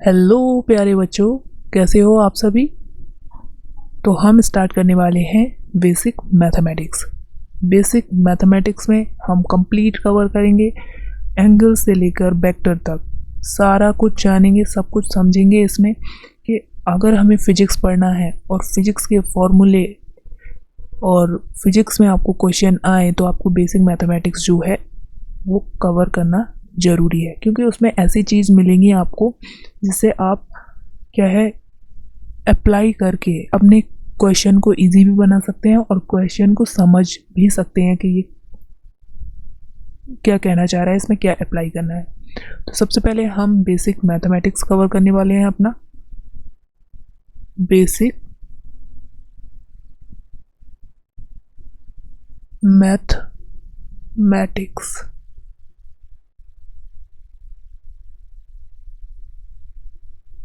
Hello प्यारे बच्चों, कैसे हो आप सभी। तो हम स्टार्ट करने वाले हैं बेसिक मैथमेटिक्स। बेसिक मैथमेटिक्स में हम कंप्लीट कवर करेंगे, एंगल से लेकर वेक्टर तक सारा कुछ जानेंगे, सब कुछ समझेंगे इसमें कि अगर हमें फिजिक्स पढ़ना है और फिजिक्स के फॉर्मूले और फिजिक्स में आपको क्वेश्चन आए तो आपको बेसिक मैथमेटिक्स जो है वो कवर करना ज़रूरी है, क्योंकि उसमें ऐसी चीज़ मिलेंगी आपको जिससे आप क्या है अप्लाई करके अपने क्वेश्चन को इजी भी बना सकते हैं और क्वेश्चन को समझ भी सकते हैं कि ये क्या कहना चाह रहा है, इसमें क्या अप्लाई करना है। तो सबसे पहले हम बेसिक मैथमेटिक्स कवर करने वाले हैं। अपना बेसिक मैथमेटिक्स।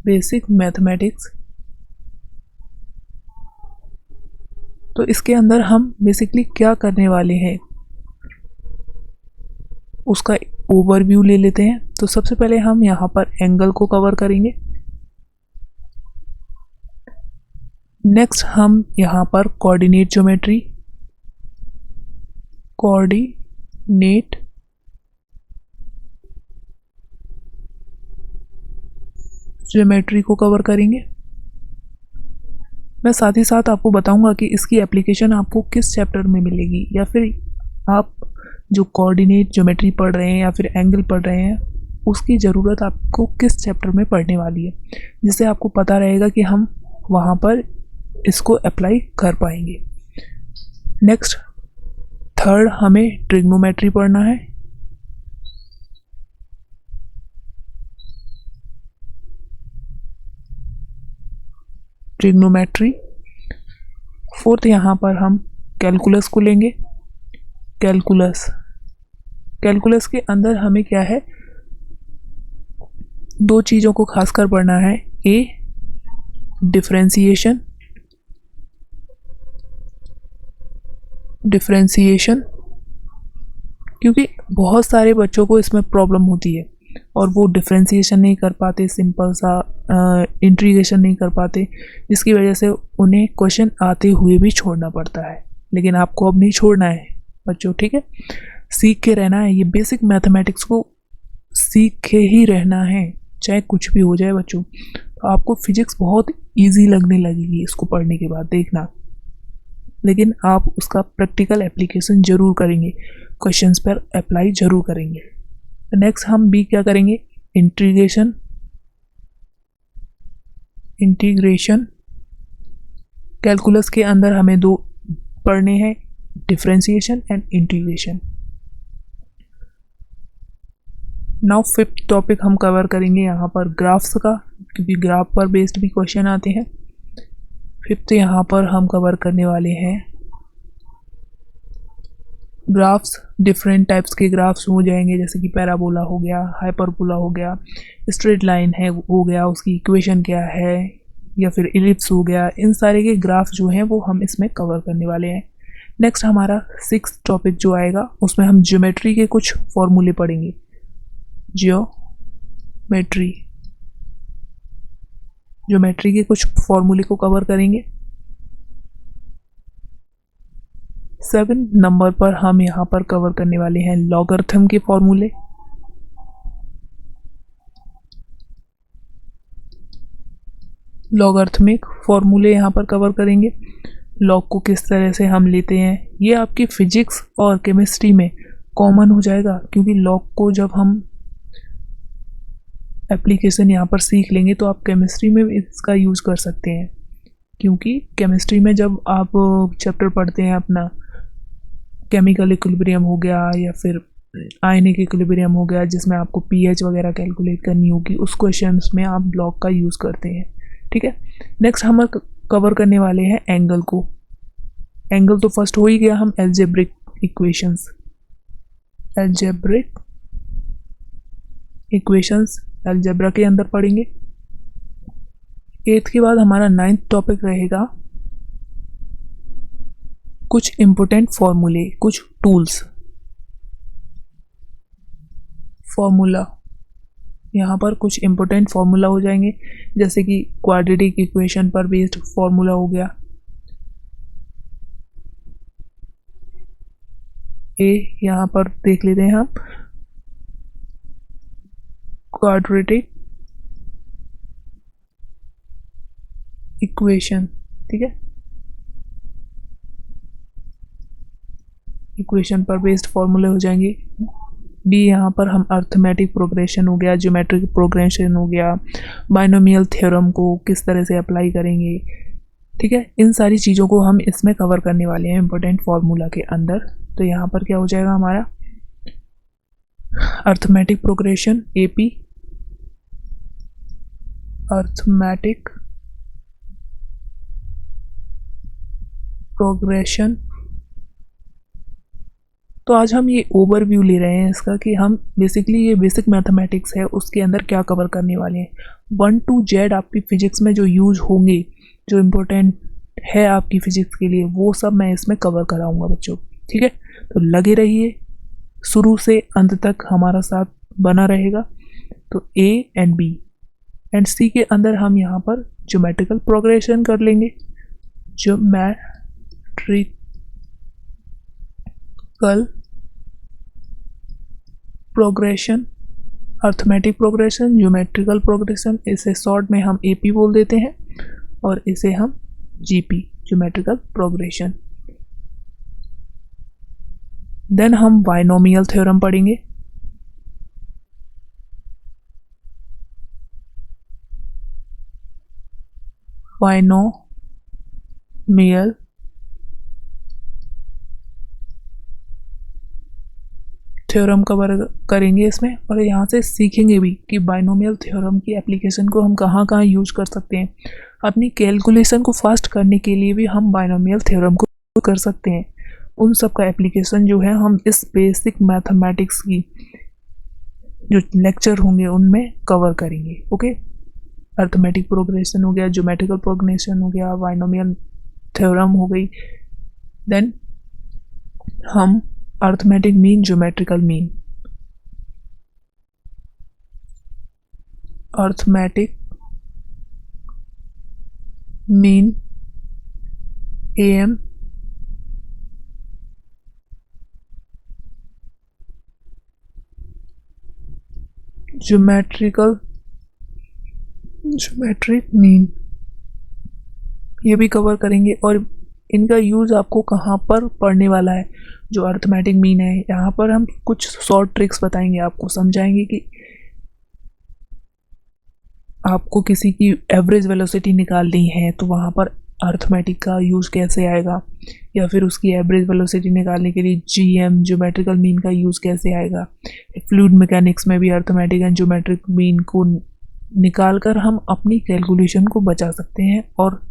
बेसिक मैथमेटिक्स, तो इसके अंदर हम बेसिकली क्या करने वाले हैं उसका ओवरव्यू ले लेते हैं। तो सबसे पहले हम यहाँ पर एंगल को कवर करेंगे। नेक्स्ट हम यहाँ पर कोऑर्डिनेट ज्योमेट्री को कवर करेंगे। मैं साथ ही साथ आपको बताऊंगा कि इसकी एप्लीकेशन आपको किस चैप्टर में मिलेगी, या फिर आप जो कोऑर्डिनेट ज्योमेट्री पढ़ रहे हैं या फिर एंगल पढ़ रहे हैं उसकी ज़रूरत आपको किस चैप्टर में पढ़ने वाली है, जिससे आपको पता रहेगा कि हम वहाँ पर इसको अप्लाई कर पाएंगे। नेक्स्ट थर्ड हमें ट्रिग्नोमेट्री पढ़ना है। ट्रिग्नोमेट्री। फोर्थ यहाँ पर हम कैलकुलस को लेंगे। कैलकुलस के अंदर हमें क्या है, दो चीज़ों को खासकर पढ़ना है। ए डिफरेंशिएशन, क्योंकि बहुत सारे बच्चों को इसमें प्रॉब्लम होती है और वो डिफरेंशिएशन नहीं कर पाते, सिंपल सा इंटीग्रेशन नहीं कर पाते, जिसकी वजह से उन्हें क्वेश्चन आते हुए भी छोड़ना पड़ता है। लेकिन आपको अब नहीं छोड़ना है बच्चों, ठीक है, सीख के रहना है। ये बेसिक मैथमेटिक्स को सीख के ही रहना है, चाहे कुछ भी हो जाए बच्चों। तो आपको फिजिक्स बहुत इजी लगने लगेगी इसको पढ़ने के बाद, देखना। लेकिन आप उसका प्रैक्टिकल एप्लीकेशन ज़रूर करेंगे, क्वेश्चंस पर अप्लाई ज़रूर करेंगे। नेक्स्ट हम भी क्या करेंगे, इंटीग्रेशन। कैलकुलस के अंदर हमें दो पढ़ने हैं, differentiation and integration. Now fifth topic हम कवर करेंगे यहाँ पर ग्राफ्स का, क्योंकि ग्राफ पर बेस्ड भी क्वेश्चन आते हैं। फिफ्थ यहाँ पर हम कवर करने वाले हैं ग्राफ्स। डिफरेंट टाइप्स के ग्राफ्स हो जाएंगे, जैसे कि पैराबोला हो गया, हाइपरबोला हो गया, स्ट्रेट लाइन है हो गया, उसकी इक्वेशन क्या है, या फिर इलिप्स हो गया। इन सारे के ग्राफ जो हैं वो हम इसमें कवर करने वाले हैं। नेक्स्ट हमारा सिक्स्थ टॉपिक जो आएगा उसमें हम ज्योमेट्री के कुछ फॉर्मूले पढ़ेंगे। ज्योमेट्री के कुछ फॉर्मूले को कवर करेंगे। 7 नंबर पर हम यहाँ पर कवर करने वाले हैं लॉगरिथम के फॉर्मूले। लॉगरिथमिक फॉर्मूले यहाँ पर कवर करेंगे। लॉग को किस तरह से हम लेते हैं, ये आपकी फिजिक्स और केमिस्ट्री में कॉमन हो जाएगा, क्योंकि लॉग को जब हम एप्लीकेशन यहाँ पर सीख लेंगे तो आप केमिस्ट्री में भी इसका यूज़ कर सकते हैं। क्योंकि केमिस्ट्री में जब आप चैप्टर पढ़ते हैं अपना केमिकल इक्विलिब्रियम हो गया या फिर आयनिक इक्विलिब्रियम हो गया, जिसमें आपको पीएच वगैरह कैलकुलेट करनी होगी, उस क्वेश्चंस में आप लॉग का यूज़ करते हैं, ठीक है। नेक्स्ट हम कवर करने वाले हैं एंगल को। एंगल तो फर्स्ट हो ही गया, हम एल्जेब्रिक इक्वेशंस एल्जेब्रा के अंदर पढ़ेंगे। 8th के बाद हमारा 9th टॉपिक रहेगा कुछ इम्पोर्टेंट फॉर्मूले, कुछ टूल्स। फॉर्मूला यहाँ पर कुछ इम्पोर्टेंट फार्मूला हो जाएंगे, जैसे कि क्वाड्रेटिक इक्वेशन पर बेस्ड फार्मूला हो गया। ए यहाँ पर देख लेते हैं हम, क्वाड्रेटिक इक्वेशन, ठीक है, इक्वेशन पर बेस्ड फार्मूले हो जाएंगे। बी यहाँ पर हम अर्थमेटिक प्रोग्रेशन हो गया, ज्योमेट्रिक प्रोग्रेशन हो गया, बाइनोमियल थ्योरम को किस तरह से अप्लाई करेंगे, ठीक है, इन सारी चीज़ों को हम इसमें कवर करने वाले हैं इम्पोर्टेंट फार्मूला के अंदर। तो यहाँ पर क्या हो जाएगा हमारा, arithmetic progression AP, arithmetic progression. तो आज हम ये ओवरव्यू ले रहे हैं इसका कि हम बेसिकली ये बेसिक मैथमेटिक्स है उसके अंदर क्या कवर करने वाले हैं। 1 to Z आपकी फिजिक्स में जो यूज होंगे, जो इम्पोर्टेंट है आपकी फिजिक्स के लिए, वो सब मैं इसमें कवर कराऊंगा बच्चों, ठीक है। तो लगे रहिए, शुरू से अंत तक हमारा साथ बना रहेगा। तो ए एंड बी एंड सी के अंदर हम यहाँ पर ज्योमेट्रिकल प्रोग्रेशन कर लेंगे, geometrical progression, arithmetic progression, geometrical progression, इसे शॉर्ट में हम एपी बोल देते हैं और इसे हम जीपी, ज्योमेट्रिकल प्रोग्रेशन। देन हम बाइनोमियल थ्योरम पढ़ेंगे। बाइनोमियल थ्योरम कवर करेंगे इसमें, और यहाँ से सीखेंगे भी कि बाइनोमियल थ्योरम की एप्लीकेशन को हम कहाँ कहाँ यूज कर सकते हैं। अपनी कैलकुलेशन को फास्ट करने के लिए भी हम बाइनोमियल थ्योरम को कर सकते हैं। उन सब का एप्लीकेशन जो है हम इस बेसिक मैथमेटिक्स की जो लेक्चर होंगे उनमें कवर करेंगे। ओके, अर्थमेटिक प्रोग्रेशन हो गया, ज्योमेट्रिकल प्रोग्रेशन हो गया, बाइनोमियल थ्योरम हो गई, देन हम arithmetic mean, geometrical mean, arithmetic mean M, geometric mean, ये भी कवर करेंगे। और इनका यूज़ आपको कहाँ पर पढ़ने वाला है, जो अर्थमेटिक मीन है, यहाँ पर हम कुछ शॉर्ट ट्रिक्स बताएंगे, आपको समझाएंगे कि आपको किसी की एवरेज वेलोसिटी निकालनी है तो वहाँ पर अर्थमेटिक का यूज़ कैसे आएगा, या फिर उसकी एवरेज वेलोसिटी निकालने के लिए जीएम, ज्योमेट्रिकल मीन का यूज़ कैसे आएगा। फ्लूइड मैकेनिक्स में भी अर्थमेटिक एंड ज्योमेट्रिक मीन को निकाल कर हम अपनी कैलकुलेशन को बचा सकते हैं और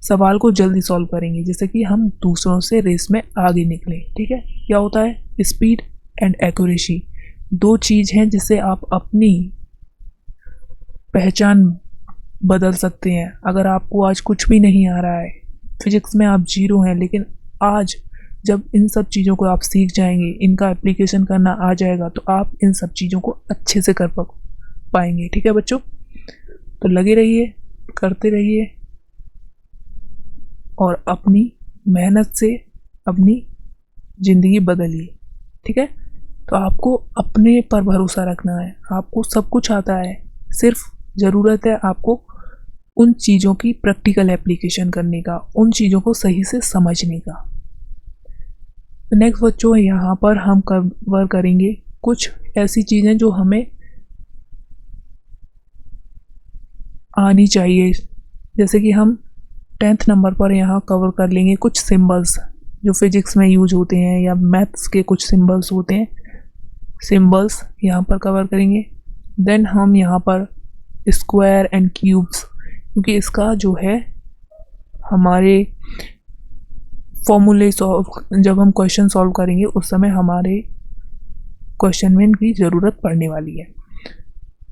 सवाल को जल्दी सॉल्व करेंगे, जैसे कि हम दूसरों से रेस में आगे निकलें, ठीक है। क्या होता है, स्पीड एंड एक्यूरेसी, दो चीज़ हैं जिससे आप अपनी पहचान बदल सकते हैं। अगर आपको आज कुछ भी नहीं आ रहा है, फिजिक्स में आप जीरो हैं, लेकिन आज जब इन सब चीज़ों को आप सीख जाएंगे, इनका एप्लीकेशन करना आ जाएगा, तो आप इन सब चीज़ों को अच्छे से कर पाएंगे, ठीक है बच्चों। तो लगे रहिए, करते रहिए और अपनी मेहनत से अपनी ज़िंदगी बदलिए, ठीक है। तो आपको अपने पर भरोसा रखना है, आपको सब कुछ आता है, सिर्फ ज़रूरत है आपको उन चीज़ों की प्रैक्टिकल एप्लीकेशन करने का, उन चीज़ों को सही से समझने का। नेक्स्ट बच्चों, यहाँ पर हम कवर करेंगे कुछ ऐसी चीज़ें जो हमें आनी चाहिए, जैसे कि हम 10th नंबर पर यहाँ कवर कर लेंगे कुछ सिंबल्स जो फिजिक्स में यूज होते हैं, या मैथ्स के कुछ सिंबल्स होते हैं, सिंबल्स यहाँ पर कवर करेंगे। देन हम यहाँ पर स्क्वायर एंड क्यूब्स, क्योंकि इसका जो है हमारे फॉर्मूले सॉल्व, जब हम क्वेश्चन सॉल्व करेंगे उस समय हमारे क्वेश्चन में इनकी ज़रूरत पड़ने वाली है।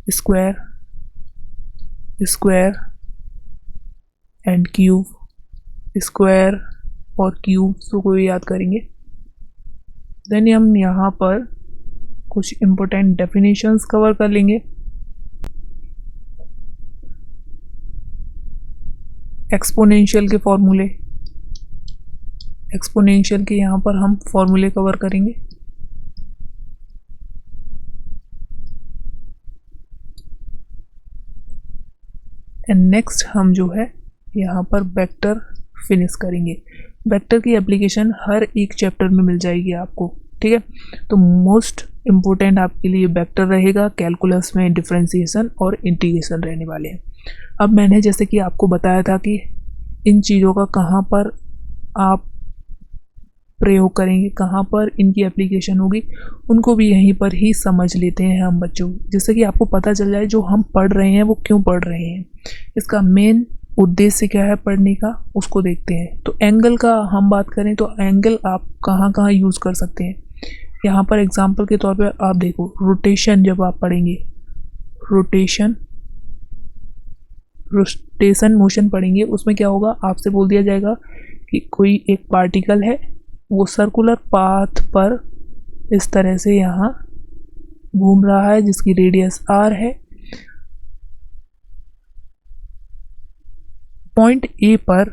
Square, square and cube, square और क्यूब को याद करेंगे। देन हम यहाँ पर कुछ इम्पोर्टेंट डेफिनेशंस कवर कर लेंगे। एक्सपोनेंशियल के फॉर्मूले, एक्सपोनेंशियल के यहाँ पर हम फॉर्मूले कवर करेंगे। एंड नेक्स्ट हम जो है यहाँ पर वेक्टर फिनिश करेंगे। वेक्टर की एप्लीकेशन हर एक चैप्टर में मिल जाएगी आपको, ठीक है। तो मोस्ट इम्पोर्टेंट आपके लिए वेक्टर रहेगा, कैलकुलस में डिफरेंशिएशन और इंटीग्रेशन रहने वाले हैं। अब मैंने जैसे कि आपको बताया था कि इन चीज़ों का कहाँ पर आप प्रयोग करेंगे, कहाँ पर इनकी एप्लीकेशन होगी, उनको भी यहीं पर ही समझ लेते हैं हम बच्चों, जिससे कि आपको पता चल जाए जो हम पढ़ रहे हैं वो क्यों पढ़ रहे हैं, इसका मेन उद्देश्य क्या है पढ़ने का, उसको देखते हैं। तो एंगल का हम बात करें तो एंगल आप कहाँ कहाँ यूज़ कर सकते हैं। यहाँ पर एग्जांपल के तौर पर आप देखो, रोटेशन जब आप पढ़ेंगे, रोटेशन मोशन पढ़ेंगे, उसमें क्या होगा, आपसे बोल दिया जाएगा कि कोई एक पार्टिकल है, वो सर्कुलर पाथ पर इस तरह से यहाँ घूम रहा है जिसकी रेडियस r है। पॉइंट A पर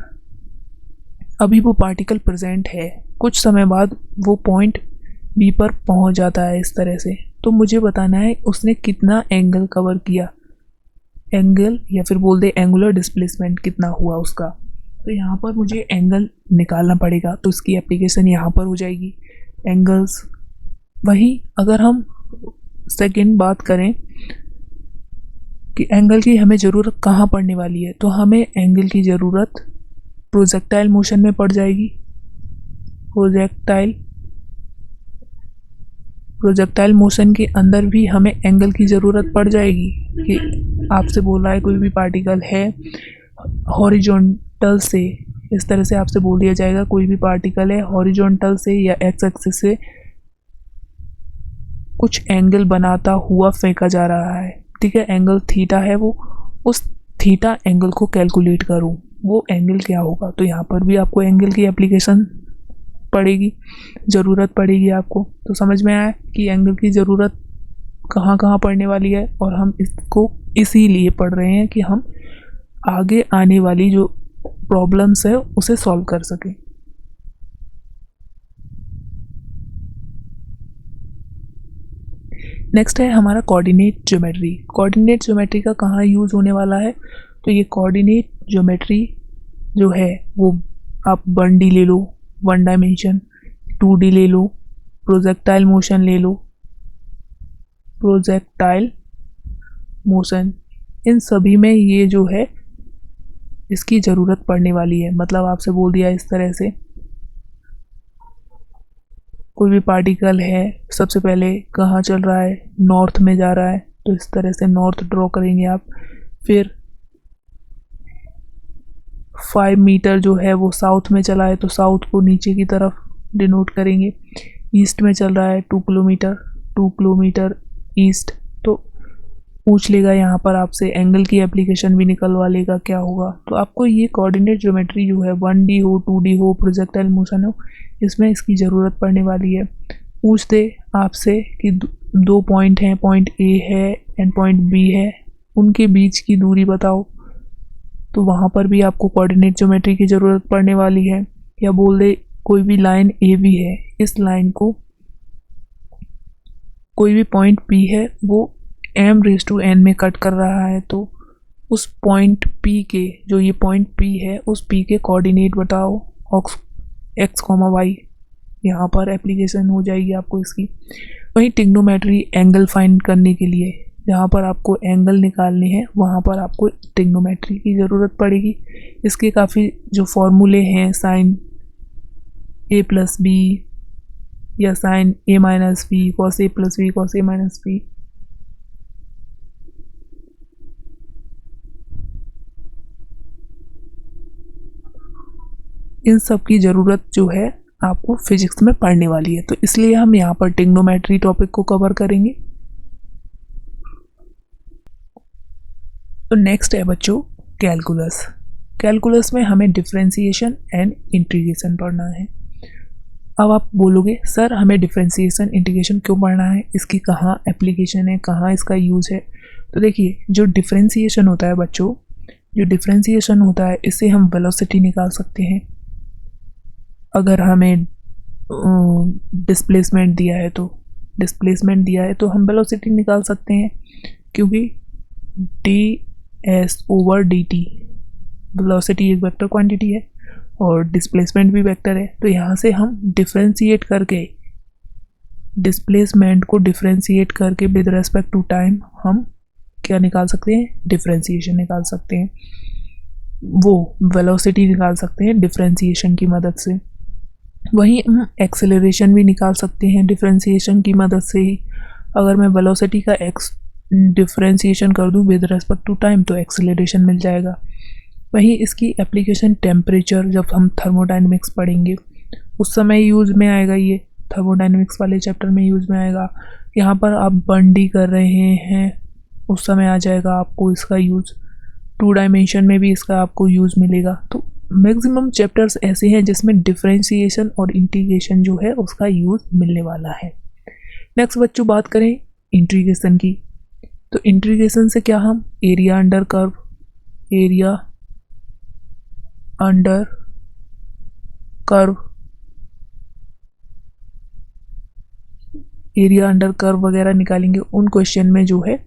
अभी वो पार्टिकल प्रेजेंट है, कुछ समय बाद वो पॉइंट B पर पहुंच जाता है इस तरह से। तो मुझे बताना है उसने कितना एंगल कवर किया, एंगल या फिर बोल दे एंगुलर डिस्प्लेसमेंट कितना हुआ उसका। तो यहाँ पर मुझे एंगल निकालना पड़ेगा, तो इसकी एप्लीकेशन यहाँ पर हो जाएगी, एंगल्स। वही अगर हम सेकंड बात करें कि एंगल की हमें ज़रूरत कहाँ पड़ने वाली है, तो हमें एंगल की ज़रूरत प्रोजेक्टाइल मोशन में पड़ जाएगी। प्रोजेक्टाइल मोशन के अंदर भी हमें एंगल की ज़रूरत पड़ जाएगी कि आपसे बोल रहा है कोई भी पार्टिकल है हॉरिजॉन्टल से, इस तरह से आपसे बोल दिया जाएगा कोई भी पार्टिकल है हॉरिजॉन्टल से या एक्स एक्सिस से कुछ एंगल बनाता हुआ फेंका जा रहा है, ठीक है, एंगल थीटा है, वो उस थीटा एंगल को कैलकुलेट करूँ, वो एंगल क्या होगा। तो यहाँ पर भी आपको एंगल की एप्लीकेशन पड़ेगी, ज़रूरत पड़ेगी आपको। तो समझ में आया कि एंगल की ज़रूरत कहाँ कहाँ पड़ने वाली है, और हम इसको इसीलिए पढ़ रहे हैं कि हम आगे आने वाली जो प्रॉब्लम्स है उसे सॉल्व कर सकें। नेक्स्ट है हमारा कोऑर्डिनेट ज्योमेट्री। कोऑर्डिनेट ज्योमेट्री का कहाँ यूज़ होने वाला है, तो ये कोऑर्डिनेट ज्योमेट्री जो है वो आप 1D ले लो, 1 डायमेंशन, 2D ले लो, प्रोजेक्टाइल मोशन ले लो, प्रोजेक्टाइल मोशन, इन सभी में ये जो है इसकी ज़रूरत पड़ने वाली है। मतलब आपसे बोल दिया इस तरह से कोई भी पार्टिकल है, सबसे पहले कहाँ चल रहा है, नॉर्थ में जा रहा है, तो इस तरह से नॉर्थ ड्रॉ करेंगे आप। फिर 5 मीटर जो है वो साउथ में चला है, तो साउथ को नीचे की तरफ डिनोट करेंगे। ईस्ट में चल रहा है 2 किलोमीटर, 2 किलोमीटर ईस्ट, तो पूछ लेगा यहाँ पर आपसे, एंगल की एप्लीकेशन भी निकलवा लेगा क्या होगा। तो आपको ये कोऑर्डिनेट ज्योमेट्री जो है 1D हो, 2D हो, प्रोजेक्टाइल मोशन हो, इसमें इसकी ज़रूरत पड़ने वाली है। पूछ दे आपसे कि 2 पॉइंट हैं, पॉइंट A है एंड पॉइंट B है, उनके बीच की दूरी बताओ, तो वहाँ पर भी आपको कोऑर्डिनेट ज्योमेट्री की ज़रूरत पड़ने वाली है। या बोल दे कोई भी लाइन AB है, इस लाइन को कोई भी पॉइंट P है वो m⁴n में कट कर रहा है, तो उस पॉइंट P के, जो ये पॉइंट P है, उस P के कोऑर्डिनेट बताओ, x, y, यहाँ पर एप्लीकेशन हो जाएगी आपको इसकी। वहीं ट्रिग्नोमेट्री एंगल फाइंड करने के लिए, जहाँ पर आपको एंगल निकालने हैं वहाँ पर आपको ट्रिग्नोमेट्री की ज़रूरत पड़ेगी। इसके काफ़ी जो फॉर्मूले हैं, साइन a+b या sign a-b, cos a+b, cos a-b, इन सब की ज़रूरत जो है आपको फिजिक्स में पढ़ने वाली है, तो इसलिए हम यहाँ पर ट्रिग्नोमेट्री टॉपिक को कवर करेंगे। तो नेक्स्ट है बच्चों कैलकुलस। कैलकुलस में हमें डिफरेंशिएशन एंड इंटीग्रेशन पढ़ना है। अब आप बोलोगे सर हमें डिफरेंशिएशन इंटीग्रेशन क्यों पढ़ना है, इसकी कहाँ एप्लीकेशन है, कहाँ इसका यूज़ है। तो देखिए जो डिफरेंशिएशन होता है बच्चों, जो डिफरेंशिएशन होता है इससे हम वेलोसिटी निकाल सकते हैं। अगर हमें डिस्प्लेसमेंट दिया है तो हम वेलोसिटी निकाल सकते हैं, क्योंकि ds/dt वेलोसिटी एक वेक्टर क्वांटिटी है और डिस्प्लेसमेंट भी वेक्टर है। तो यहाँ से हम डिफरेंशिएट करके, डिस्प्लेसमेंट को डिफरेंशिएट करके विद रेस्पेक्ट टू टाइम हम क्या निकाल सकते हैं, डिफरेंशिएशन निकाल सकते हैं, वो वेलोसिटी निकाल सकते हैं डिफरेंशिएशन की मदद से। वहीं हम एक्सेलरेशन भी निकाल सकते हैं डिफरेंशिएशन की मदद से ही। अगर मैं वेलोसिटी का डिफरेंशिएशन कर दूं विद रेस्पेक्ट टू टाइम तो एक्सेलरेशन मिल जाएगा। वहीं इसकी एप्लीकेशन टेम्परेचर, जब हम थर्मोडायनेमिक्स पढ़ेंगे उस समय यूज़ में आएगा, ये थर्मोडायनेमिक्स वाले चैप्टर में यूज़ में आएगा। यहाँ पर आप बंडी कर रहे हैं उस समय आ जाएगा आपको इसका यूज़। 2 डायमेंशन में भी इसका आपको यूज़ मिलेगा। तो मैक्सिमम चैप्टर्स ऐसे हैं जिसमें डिफरेंशिएशन और इंटीग्रेशन जो है उसका यूज़ मिलने वाला है। नेक्स्ट बच्चों बात करें इंटीग्रेशन की, तो इंटीग्रेशन से क्या हम एरिया अंडर कर्व वगैरह निकालेंगे। उन क्वेश्चन में जो है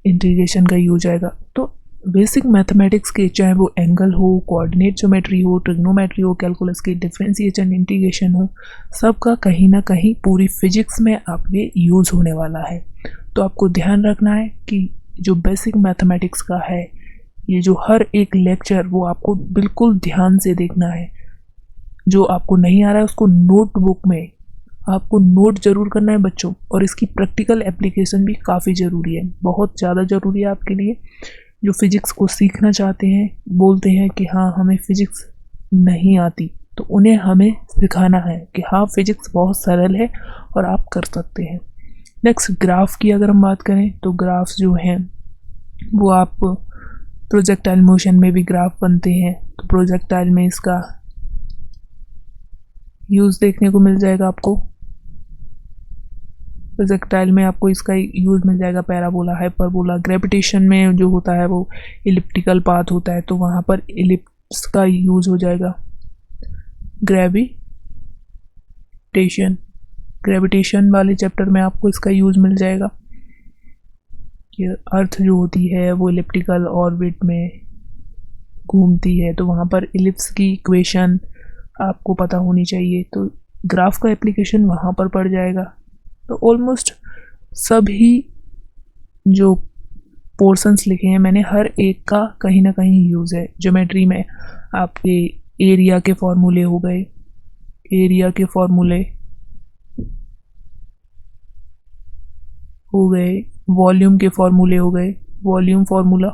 इंटीग्रेशन का यूज आएगा। तो बेसिक मैथमेटिक्स के चाहे वो एंगल हो, कोऑर्डिनेट ज्योमेट्री हो, ट्रिग्नोमेट्री हो, कैलकुलस की डिफरेंशिएशन, इंटीग्रेशन हो, सबका कहीं ना कहीं पूरी फिजिक्स में आपके यूज़ होने वाला है। तो आपको ध्यान रखना है कि जो बेसिक मैथमेटिक्स का है, ये जो हर एक लेक्चर वो आपको बिल्कुल ध्यान से देखना है। जो आपको नहीं आ रहा है उसको नोटबुक में आपको नोट ज़रूर करना है बच्चों। और इसकी प्रैक्टिकल एप्लीकेशन भी काफ़ी ज़रूरी है, बहुत ज़्यादा ज़रूरी है आपके लिए। जो फिज़िक्स को सीखना चाहते हैं, बोलते हैं कि हाँ हमें फ़िज़िक्स नहीं आती, तो उन्हें हमें सिखाना है कि हाँ फिज़िक्स बहुत सरल है और आप कर सकते हैं। नेक्स्ट ग्राफ की अगर हम बात करें तो ग्राफ्स जो हैं वो आप प्रोजेक्टाइल मोशन में भी ग्राफ बनते हैं। तो प्रोजेक्टाइल में इसका यूज़ देखने को मिल जाएगा आपको। प्रोजेक्टाइल में आपको इसका यूज़ मिल जाएगा, पैराबोला, हाइपरबोला। ग्रेविटेशन में जो होता है वो इलिप्टिकल पाथ होता है, तो वहाँ पर इलिप्स का यूज़ हो जाएगा। ग्रेविटेशन वाले चैप्टर में आपको इसका यूज़ मिल जाएगा कि अर्थ जो होती है वो इलिप्टिकल ऑर्बिट में घूमती है, तो वहाँ पर इलिप्स की इक्वेशन आपको पता होनी चाहिए। तो ग्राफ का एप्लीकेशन वहाँ पर पड़ जाएगा। तो ऑलमोस्ट सभी जो पोर्शंस लिखे हैं मैंने, हर एक का कहीं ना कहीं यूज़ है। ज्योमेट्री में आपके एरिया के फॉर्मूले हो गए, वॉल्यूम के फॉर्मूले हो गए, वॉल्यूम फार्मूला।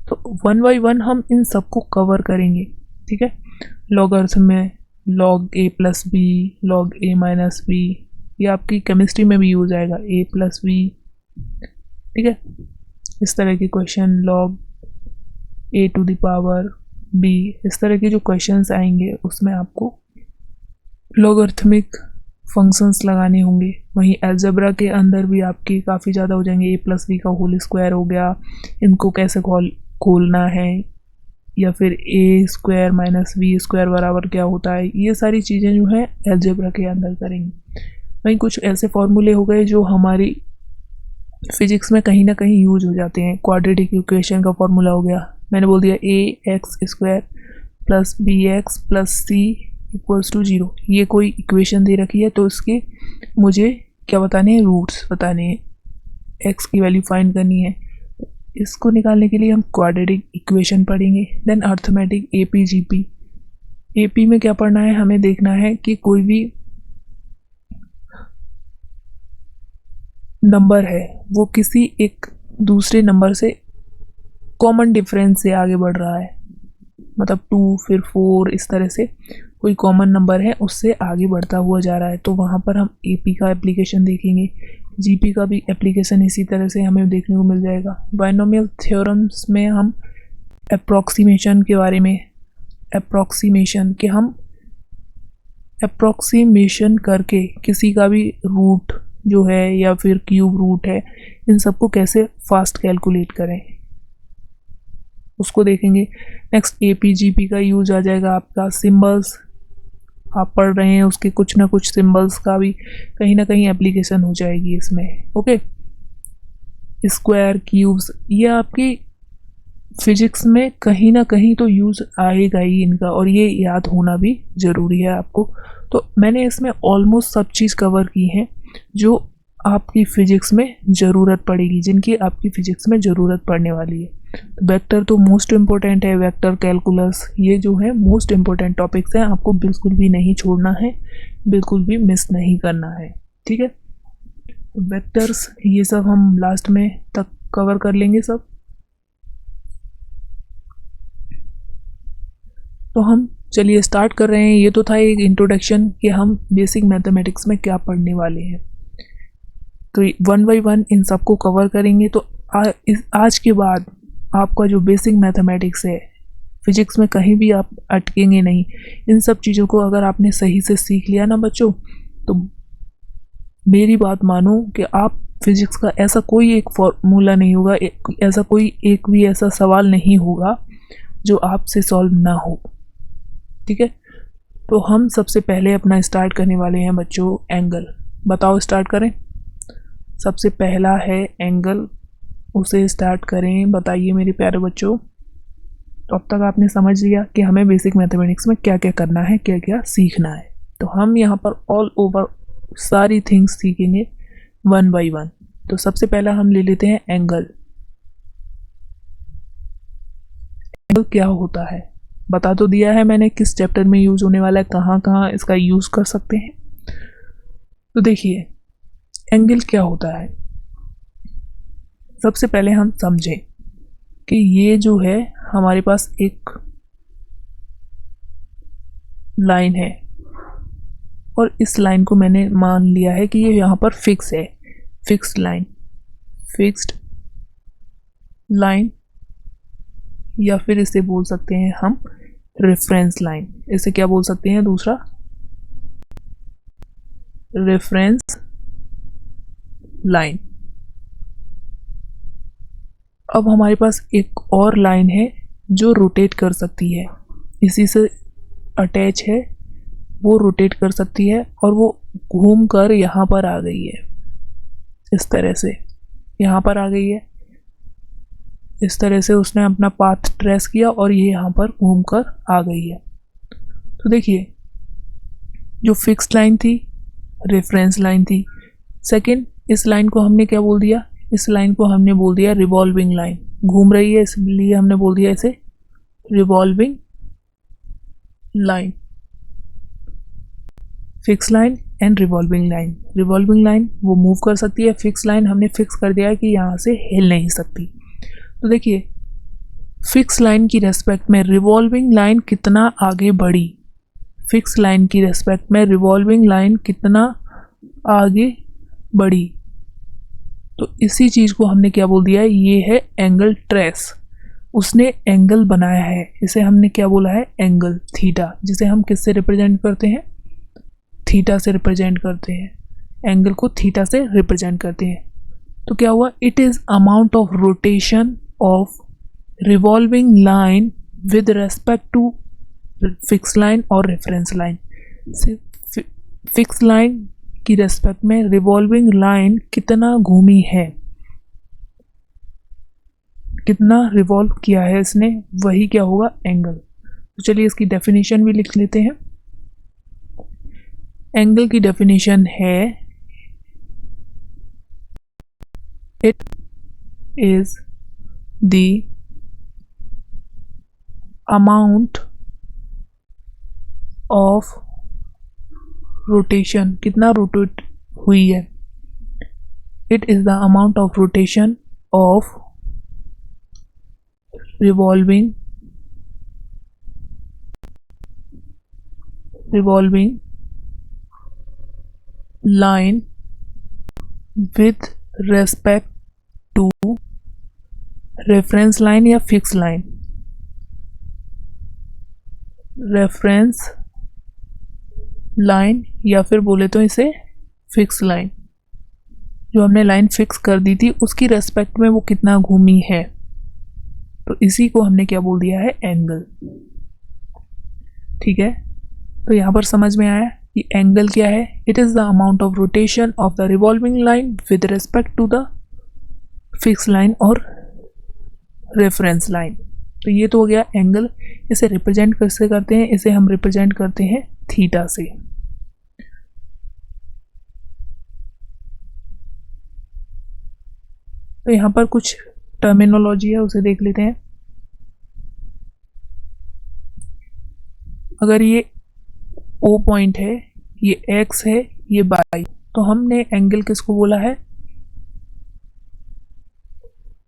तो 1 बाय 1 हम इन सबको कवर करेंगे, ठीक है। लॉगरिथम में log a plus B, log a minus B, ये आपकी केमिस्ट्री में भी यूज़ आएगा, a प्लस बी, ठीक है। इस तरह के question, log a to the power b, इस तरह के जो क्वेश्चंस आएंगे उसमें आपको लॉगरिथमिक फंक्शंस लगाने होंगे। वहीं अलजेब्रा के अंदर भी आपके काफ़ी ज़्यादा हो जाएंगे, a प्लस बी का होल स्क्वायर हो गया, इनको कैसे खोलना है, या फिर a square minus B square बराबर क्या होता है, ये सारी चीज़ें जो है अलजेब्रा के अंदर करेंगे। वहीं कुछ ऐसे फॉर्मूले हो गए जो हमारी फिजिक्स में कहीं ना कहीं यूज हो जाते हैं। क्वाड्रेटिक इक्वेशन का फॉर्मूला हो गया, मैंने बोल दिया ax square plus bx plus c equals to 0। ये कोई इक्वेशन दे रखी है तो इसके मुझे क्या बताने हैं, रूट्स बताने हैं, x की वैल्यू फाइंड करनी है। इसको निकालने के लिए हम क्वाड्रेटिक इक्वेशन पढ़ेंगे। Then arithmetic, AP GP। AP में क्या पढ़ना है, हमें देखना है कि कोई भी नंबर है वो किसी एक दूसरे नंबर से कॉमन डिफरेंस से आगे बढ़ रहा है, मतलब 2 फिर 4, इस तरह से कोई कॉमन नंबर है उससे आगे बढ़ता हुआ जा रहा है। तो वहाँ पर हम AP का एप्लीकेशन देखेंगे। GP का भी एप्लीकेशन इसी तरह से हमें देखने को मिल जाएगा। बाइनोमियल थ्योरम्स में हम अप्रॉक्सीमेशन के बारे में, कि हम अप्रॉक्सीमेशन करके किसी का भी रूट जो है या फिर क्यूब रूट है, इन सबको कैसे फास्ट कैलकुलेट करें। उसको देखेंगे। नेक्स्ट APGP का यूज आ जाएगा आपका। सिंबल्स आप पढ़ रहे हैं, उसके कुछ ना कुछ सिंबल्स का भी कहीं ना कहीं एप्लीकेशन हो जाएगी इसमें। ओके, स्क्वायर, क्यूब्स, ये आपकी फिजिक्स में कहीं ना कहीं तो यूज़ आएगा ही इनका, और ये याद होना भी ज़रूरी है आपको। तो मैंने इसमें ऑलमोस्ट सब चीज़ कवर की हैं जो आपकी फ़िज़िक्स में ज़रूरत पड़ेगी, जिनकी आपकी फ़िज़िक्स में ज़रूरत पड़ने वाली है। तो वेक्टर तो मोस्ट इम्पोर्टेंट है, वेक्टर कैलकुलस, ये जो है मोस्ट इम्पोर्टेंट टॉपिक्स हैं, आपको बिल्कुल भी नहीं छोड़ना है, बिल्कुल भी मिस नहीं करना है। ठीक है, वेक्टर्स ये सब हम लास्ट में तक कवर कर लेंगे सब। तो हम चलिए स्टार्ट कर रहे हैं। ये तो था एक इंट्रोडक्शन कि हम बेसिक मैथमेटिक्स में क्या पढ़ने वाले हैं। तो 1 बाय 1 इन सबको कवर करेंगे। तो आज के बाद आपका जो बेसिक मैथमेटिक्स है, फिजिक्स में कहीं भी आप अटकेंगे नहीं। इन सब चीज़ों को अगर आपने सही से सीख लिया ना बच्चों, तो मेरी बात मानो कि आप फिजिक्स का ऐसा कोई एक फॉर्मूला नहीं होगा, ऐसा कोई एक भी ऐसा सवाल नहीं होगा जो आपसे सॉल्व ना हो। ठीक है, तो हम सबसे पहले अपना स्टार्ट करने वाले हैं बच्चों एंगल। बताओ स्टार्ट करें। सबसे पहला है एंगल, उसे स्टार्ट करें। बताइए मेरे प्यारे बच्चों। तो अब तक आपने समझ लिया कि हमें बेसिक मैथमेटिक्स में क्या क्या करना है, क्या क्या सीखना है। तो हम यहाँ पर ऑल ओवर सारी थिंग्स सीखेंगे 1 बाय 1। तो सबसे पहला हम ले लेते हैं एंगल। एंगल क्या होता है बता तो दिया है मैंने, किस चैप्टर में यूज़ होने वाला है, कहाँ कहाँ इसका यूज़ कर सकते हैं। तो देखिए एंगल क्या होता है। सबसे पहले हम समझें कि ये जो है हमारे पास एक लाइन है, और इस लाइन को मैंने मान लिया है कि ये यहाँ पर फिक्स है। फिक्स्ड लाइन, फिक्स्ड लाइन, या फिर इसे बोल सकते हैं हम रेफरेंस लाइन। इसे क्या बोल सकते हैं दूसरा, रेफरेंस लाइन। अब हमारे पास एक और लाइन है जो रोटेट कर सकती है, इसी से अटैच है, वो रोटेट कर सकती है और वो घूम कर यहाँ पर आ गई है। इस तरह से यहाँ पर आ गई है, इस तरह से उसने अपना पाथ ट्रेस किया और ये यहाँ पर घूमकर आ गई है। तो देखिए जो फिक्स्ड लाइन थी रेफरेंस लाइन थी। सेकंड, इस लाइन को हमने क्या बोल दिया, इस लाइन को हमने बोल दिया रिवॉल्विंग लाइन। घूम रही है इसलिए हमने बोल दिया इसे revolving line. Fix line and revolving line. Revolving line वो मूव कर सकती है, फिक्स लाइन हमने फिक्स कर दिया है कि यहाँ से हिल नहीं सकती। तो देखिए फिक्स लाइन की रेस्पेक्ट में रिवॉल्विंग लाइन कितना आगे बढ़ी, फिक्स लाइन की रेस्पेक्ट में रिवॉल्विंग लाइन कितना आगे बढ़ी। तो इसी चीज़ को हमने क्या बोल दिया है, ये है एंगल ट्रेस। उसने एंगल बनाया है, इसे हमने क्या बोला है, एंगल थीटा, जिसे हम किससे रिप्रेजेंट करते हैं, थीटा से रिप्रेजेंट करते हैं। एंगल को थीटा से रिप्रेजेंट करते हैं। तो क्या हुआ, it is amount of rotation of revolving line with respect to fix line और रेफरेंस लाइन। फिक्स लाइन की रेस्पेक्ट में रिवॉल्विंग लाइन कितना घूमी है, कितना रिवॉल्व किया है इसने, वही क्या होगा, एंगल। तो चलिए इसकी डेफिनेशन भी लिख लेते हैं। एंगल की डेफिनेशन है, it is the amount of rotation, कितना रोटेट हुई है, it is the amount of rotation of revolving line with respect to reference line या fixed line, reference line या फिर बोले तो इसे फिक्स लाइन। जो हमने लाइन फिक्स कर दी थी उसकी रेस्पेक्ट में वो कितना घूमी है। तो इसी को हमने क्या बोल दिया है, एंगल। ठीक है, तो यहाँ पर समझ में आया कि एंगल क्या है, it is the amount of rotation of the revolving line with respect to the fix line और रेफरेंस लाइन। तो ये तो हो गया एंगल। इसे रिप्रेजेंट कैसे करते हैं, इसे हम रिप्रेजेंट करते हैं थीटा से। तो यहाँ पर कुछ टर्मिनोलॉजी है, उसे देख लेते हैं। अगर ये O पॉइंट है, ये X है, ये Y, तो हमने एंगल किसको बोला है,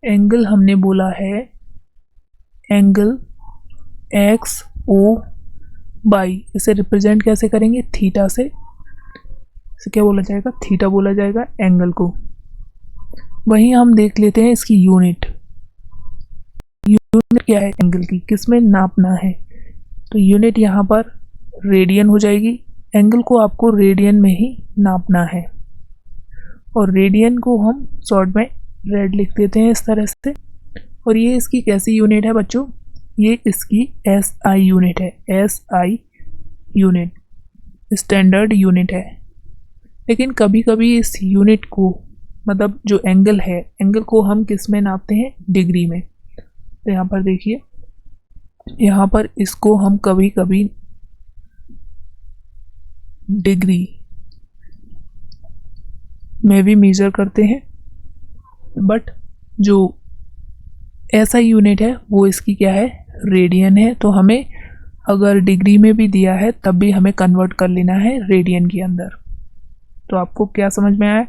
एंगल हमने बोला है एंगल XOY। इसे रिप्रेजेंट कैसे करेंगे, थीटा से। इसे क्या बोला जाएगा, थीटा बोला जाएगा एंगल को। वहीं हम देख लेते हैं इसकी यूनिट। यूनिट क्या है एंगल की, किसमें नापना है, तो यूनिट यहाँ पर रेडियन हो जाएगी। एंगल को आपको रेडियन में ही नापना है, और रेडियन को हम शॉर्ट में रेड लिख देते हैं इस तरह से। और ये इसकी कैसी यूनिट है बच्चों, ये इसकी SI यूनिट है, SI यूनिट स्टैंडर्ड यूनिट है। लेकिन कभी कभी इस यूनिट को, मतलब जो एंगल है, एंगल को हम किस में नापते हैं, डिग्री में। तो यहाँ पर देखिए, यहाँ पर इसको हम कभी कभी डिग्री में भी मेजर करते हैं, बट जो SI यूनिट है वो इसकी क्या है, रेडियन है। तो हमें अगर डिग्री में भी दिया है तब भी हमें कन्वर्ट कर लेना है रेडियन के अंदर। तो आपको क्या समझ में आया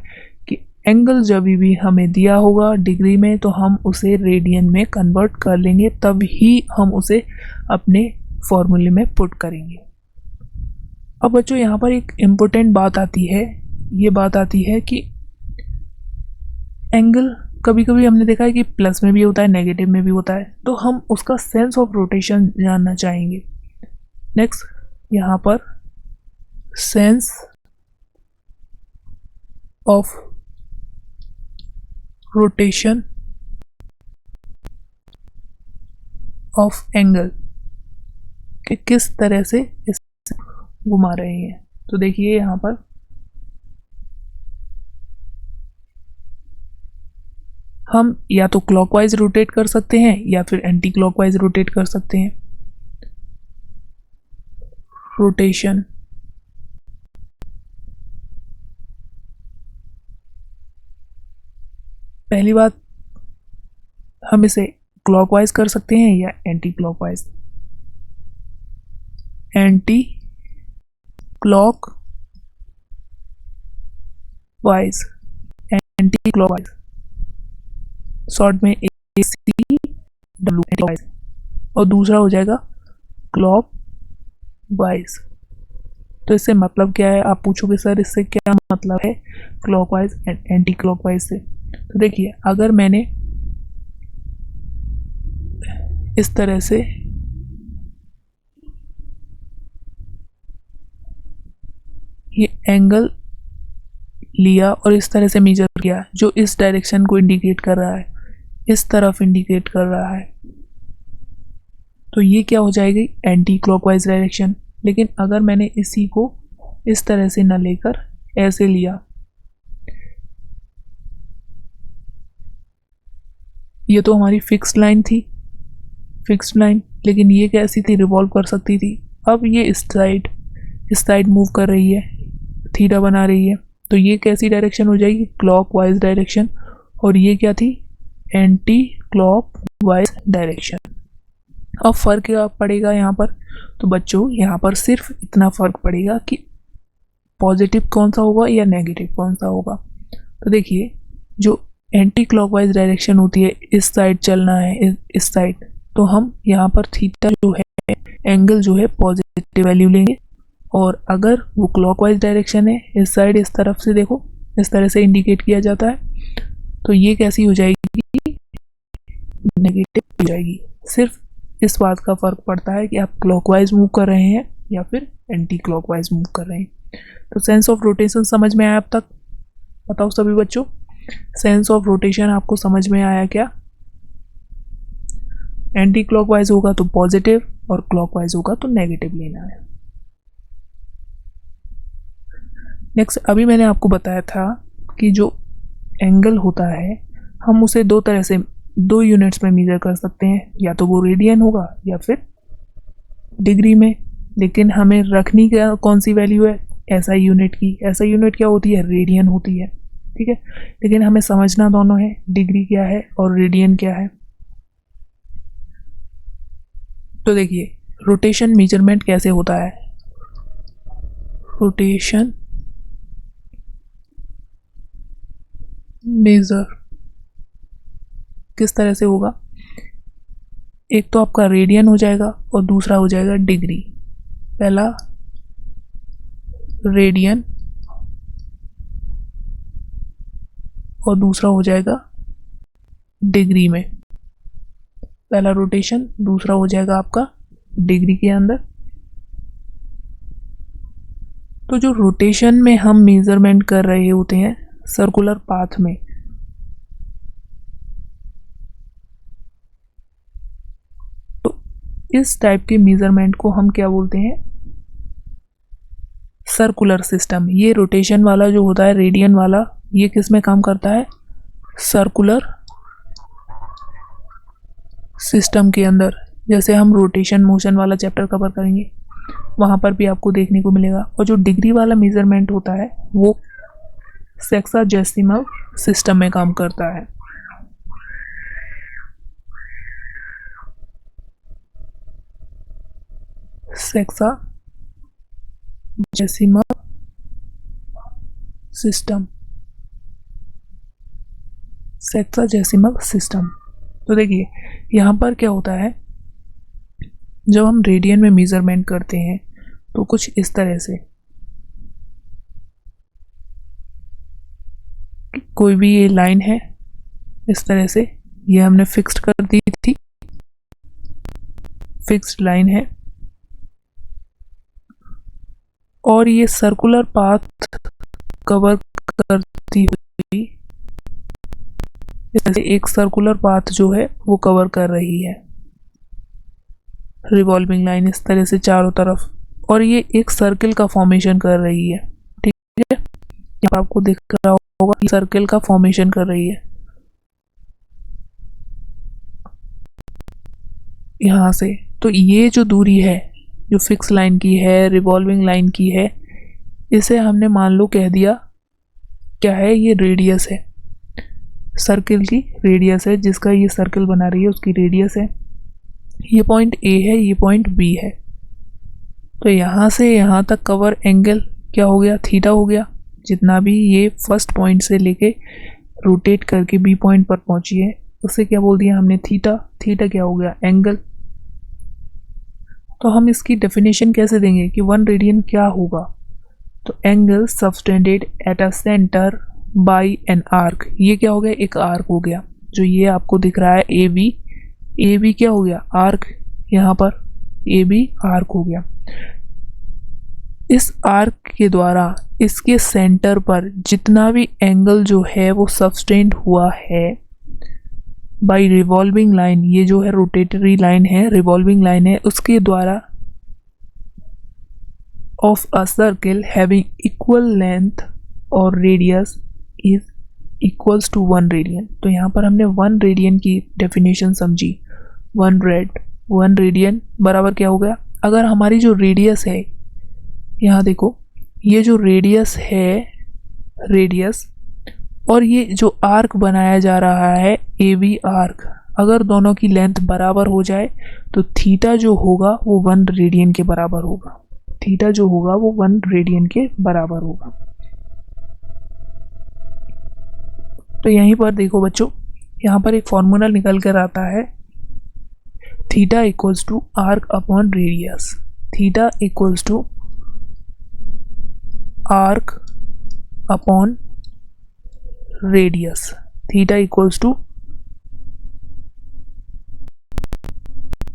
कि एंगल जब भी हमें दिया होगा डिग्री में, तो हम उसे रेडियन में कन्वर्ट कर लेंगे, तब ही हम उसे अपने फॉर्मूले में पुट करेंगे। अब बच्चों यहाँ पर एक इम्पोर्टेंट बात आती है, ये बात आती है कि एंगल कभी कभी हमने देखा है कि प्लस में भी होता है, नेगेटिव में भी होता है, तो हम उसका सेंस ऑफ रोटेशन जानना चाहेंगे। नेक्स्ट यहाँ पर sense of rotation of angle, कि किस तरह से इसे घुमा रहे हैं। तो देखिए यहाँ पर हम या तो क्लॉकवाइज रोटेट कर सकते हैं या फिर एंटी क्लॉकवाइज रोटेट कर सकते हैं। रोटेशन पहली बात, हम इसे क्लॉकवाइज कर सकते हैं या anti clockwise. Anti clockwise, anti clockwise, short में ACW, और दूसरा हो जाएगा क्लॉक वाइज। तो इससे मतलब क्या है, आप पूछोगे सर इससे क्या मतलब है क्लॉकवाइज एंड एंटी क्लॉकवाइज से। तो देखिए, अगर मैंने इस तरह से ये एंगल लिया और इस तरह से मेजर किया, जो इस डायरेक्शन को इंडिकेट कर रहा है, इस तरफ इंडिकेट कर रहा है, तो ये क्या हो जाएगी, एंटी क्लॉकवाइज डायरेक्शन। लेकिन अगर मैंने इसी को इस तरह से न लेकर ऐसे लिया, ये तो हमारी फिक्स्ड लाइन थी, फिक्स्ड लाइन, लेकिन ये कैसी थी, रिवॉल्व कर सकती थी। अब ये इस साइड मूव कर रही है, थीटा बना रही है, तो ये कैसी डायरेक्शन हो जाएगी, क्लॉकवाइज डायरेक्शन। और ये क्या थी, एंटी क्लॉकवाइज डायरेक्शन। अब फ़र्क क्या पड़ेगा यहाँ पर, तो बच्चों यहाँ पर सिर्फ इतना फ़र्क पड़ेगा कि पॉजिटिव कौन सा होगा या नेगेटिव कौन सा होगा। तो देखिए, जो एंटी क्लॉकवाइज डायरेक्शन होती है, इस साइड चलना है, इस साइड, तो हम यहाँ पर थीटा जो है, एंगल जो है, पॉजिटिव वैल्यू लेंगे। और अगर वो क्लॉकवाइज डायरेक्शन है, इस साइड, इस तरफ से देखो, इस तरह से इंडिकेट किया जाता है, तो ये कैसी हो जाएगी, नेगेटिव हो जाएगी। सिर्फ इस बात का फ़र्क पड़ता है कि आप क्लॉकवाइज मूव कर रहे हैं या फिर एंटी क्लॉकवाइज मूव कर रहे हैं। तो सेंस ऑफ रोटेशन समझ में आया अब तक, बताओ सभी बच्चों, सेंस ऑफ रोटेशन आपको समझ में आया क्या। एंटी क्लॉकवाइज होगा तो पॉजिटिव और क्लॉकवाइज होगा तो नेगेटिव लेना है। नेक्स्ट, अभी मैंने आपको बताया था कि जो एंगल होता है हम उसे दो तरह से, दो यूनिट्स में मेजर कर सकते हैं, या तो वो रेडियन होगा या फिर डिग्री में। लेकिन हमें रखनी क्या, कौन सी वैल्यू है, एसआई यूनिट की। एसआई यूनिट क्या होती है, रेडियन होती है, ठीक है। लेकिन हमें समझना दोनों है, डिग्री क्या है और रेडियन क्या है। तो देखिए, रोटेशन मेजरमेंट कैसे होता है। रोटेशन मेजर किस तरह से होगा, एक तो आपका रेडियन हो जाएगा और दूसरा हो जाएगा डिग्री। पहला रेडियन और दूसरा हो जाएगा डिग्री में। पहला रोटेशन, दूसरा हो जाएगा आपका डिग्री के अंदर। तो जो रोटेशन में हम मेजरमेंट कर रहे होते हैं सर्कुलर पाथ में, तो इस टाइप के मेजरमेंट को हम क्या बोलते हैं, सर्कुलर सिस्टम। ये रोटेशन वाला जो होता है, रेडियन वाला, ये किस में काम करता है, सर्कुलर सिस्टम के अंदर। जैसे हम रोटेशन मोशन वाला चैप्टर कवर करेंगे वहाँ पर भी आपको देखने को मिलेगा। और जो डिग्री वाला मेजरमेंट होता है वो सेक्साजेसिमल सिस्टम में काम करता है। Sexagesimal system, sexagesimal system. तो देखिए यहाँ पर क्या होता है, जब हम रेडियन में मेजरमेंट करते हैं तो कुछ इस तरह से, कोई भी ये लाइन है इस तरह से, ये हमने फिक्स्ड कर दी थी, फिक्स्ड लाइन है, और ये सर्कुलर पाथ कवर करती हुई, जैसे एक सर्कुलर पाथ जो है वो कवर कर रही है, रिवॉल्विंग लाइन इस तरह से चारों तरफ, और ये एक सर्कल का फॉर्मेशन कर रही है, ठीक है। यहाँ आपको दिख रहा होगा ये सर्कल का फॉर्मेशन कर रही है यहाँ से। तो ये जो दूरी है जो फिक्स लाइन की है, रिवॉल्विंग लाइन की है, इसे हमने मान लो कह दिया क्या है, ये रेडियस है, सर्कल की रेडियस है, जिसका ये सर्कल बना रही है उसकी रेडियस है। ये पॉइंट ए है, ये पॉइंट बी है। तो यहाँ से यहाँ तक कवर एंगल क्या हो गया, थीटा हो गया। जितना भी ये फर्स्ट पॉइंट से लेके रोटेट करके बी पॉइंट पर पहुंची है उसे क्या बोल दिया हमने, थीटा। थीटा क्या हो गया, एंगल। तो हम इसकी डेफिनेशन कैसे देंगे कि 1 रेडियन क्या होगा, तो angle subtended at a centre by an arc. ये क्या हो गया, एक आर्क हो गया, जो ये आपको दिख रहा है ए बी। ए बी क्या हो गया, आर्क, यहाँ पर ए बी आर्क हो गया। इस आर्क के द्वारा इसके सेंटर पर जितना भी एंगल जो है वो सबटेंड हुआ है बाय रिवॉल्विंग लाइन, ये जो है रोटेटरी लाइन है, रिवॉल्विंग लाइन है, उसके द्वारा of a circle having equal length और radius is equals to 1 radian. तो यहाँ पर हमने 1 रेडियन की डेफिनेशन समझी। 1 रेडियन बराबर क्या हो गया, अगर हमारी जो रेडियस है, यहाँ देखो ये जो रेडियस है, रेडियस और ये जो आर्क बनाया जा रहा है ए बी आर्क, अगर दोनों की लेंथ बराबर हो जाए तो थीटा जो होगा वो 1 रेडियन के बराबर होगा। थीटा जो होगा वो 1 रेडियन के बराबर होगा। तो यहीं पर देखो बच्चों, यहाँ पर एक फॉर्मूला निकल कर आता है, theta equals to arc upon radius. Theta equals to arc upon radius. Theta equals to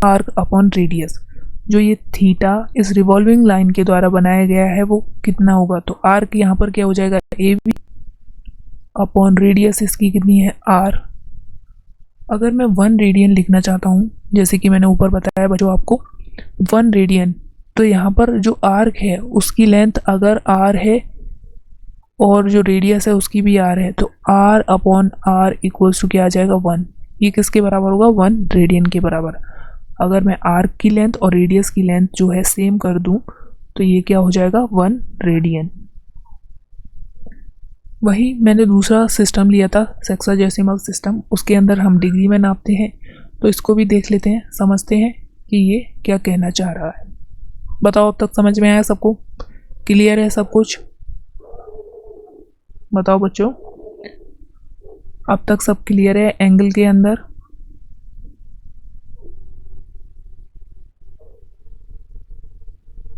arc upon radius. जो ये थीटा इस रिवॉल्विंग लाइन के द्वारा बनाया गया है वो कितना होगा, तो आर्क यहाँ पर क्या हो जाएगा, ए बी अपॉन रेडियस इसकी कितनी है, आर। अगर मैं 1 रेडियन लिखना चाहता हूँ, जैसे कि मैंने ऊपर बताया बच्चों आपको 1 रेडियन, तो यहाँ पर जो आर्क है उसकी लेंथ अगर आर है और जो रेडियस है उसकी भी आर है, तो R upon R equals to क्या आ जाएगा 1। ये किसके बराबर होगा? 1 रेडियन के बराबर। अगर मैं आर्क की लेंथ और रेडियस की लेंथ जो है सेम कर दूं तो ये क्या हो जाएगा? 1 रेडियन। वही मैंने दूसरा सिस्टम लिया था सेक्साडेसिमल सिस्टम, उसके अंदर हम डिग्री में नापते हैं। तो इसको भी देख लेते हैं, समझते हैं कि ये क्या कहना चाह रहा है। बताओ अब तक समझ में आया सबको? क्लियर है सब कुछ? बताओ बच्चों, अब तक सब क्लियर है एंगल के अंदर?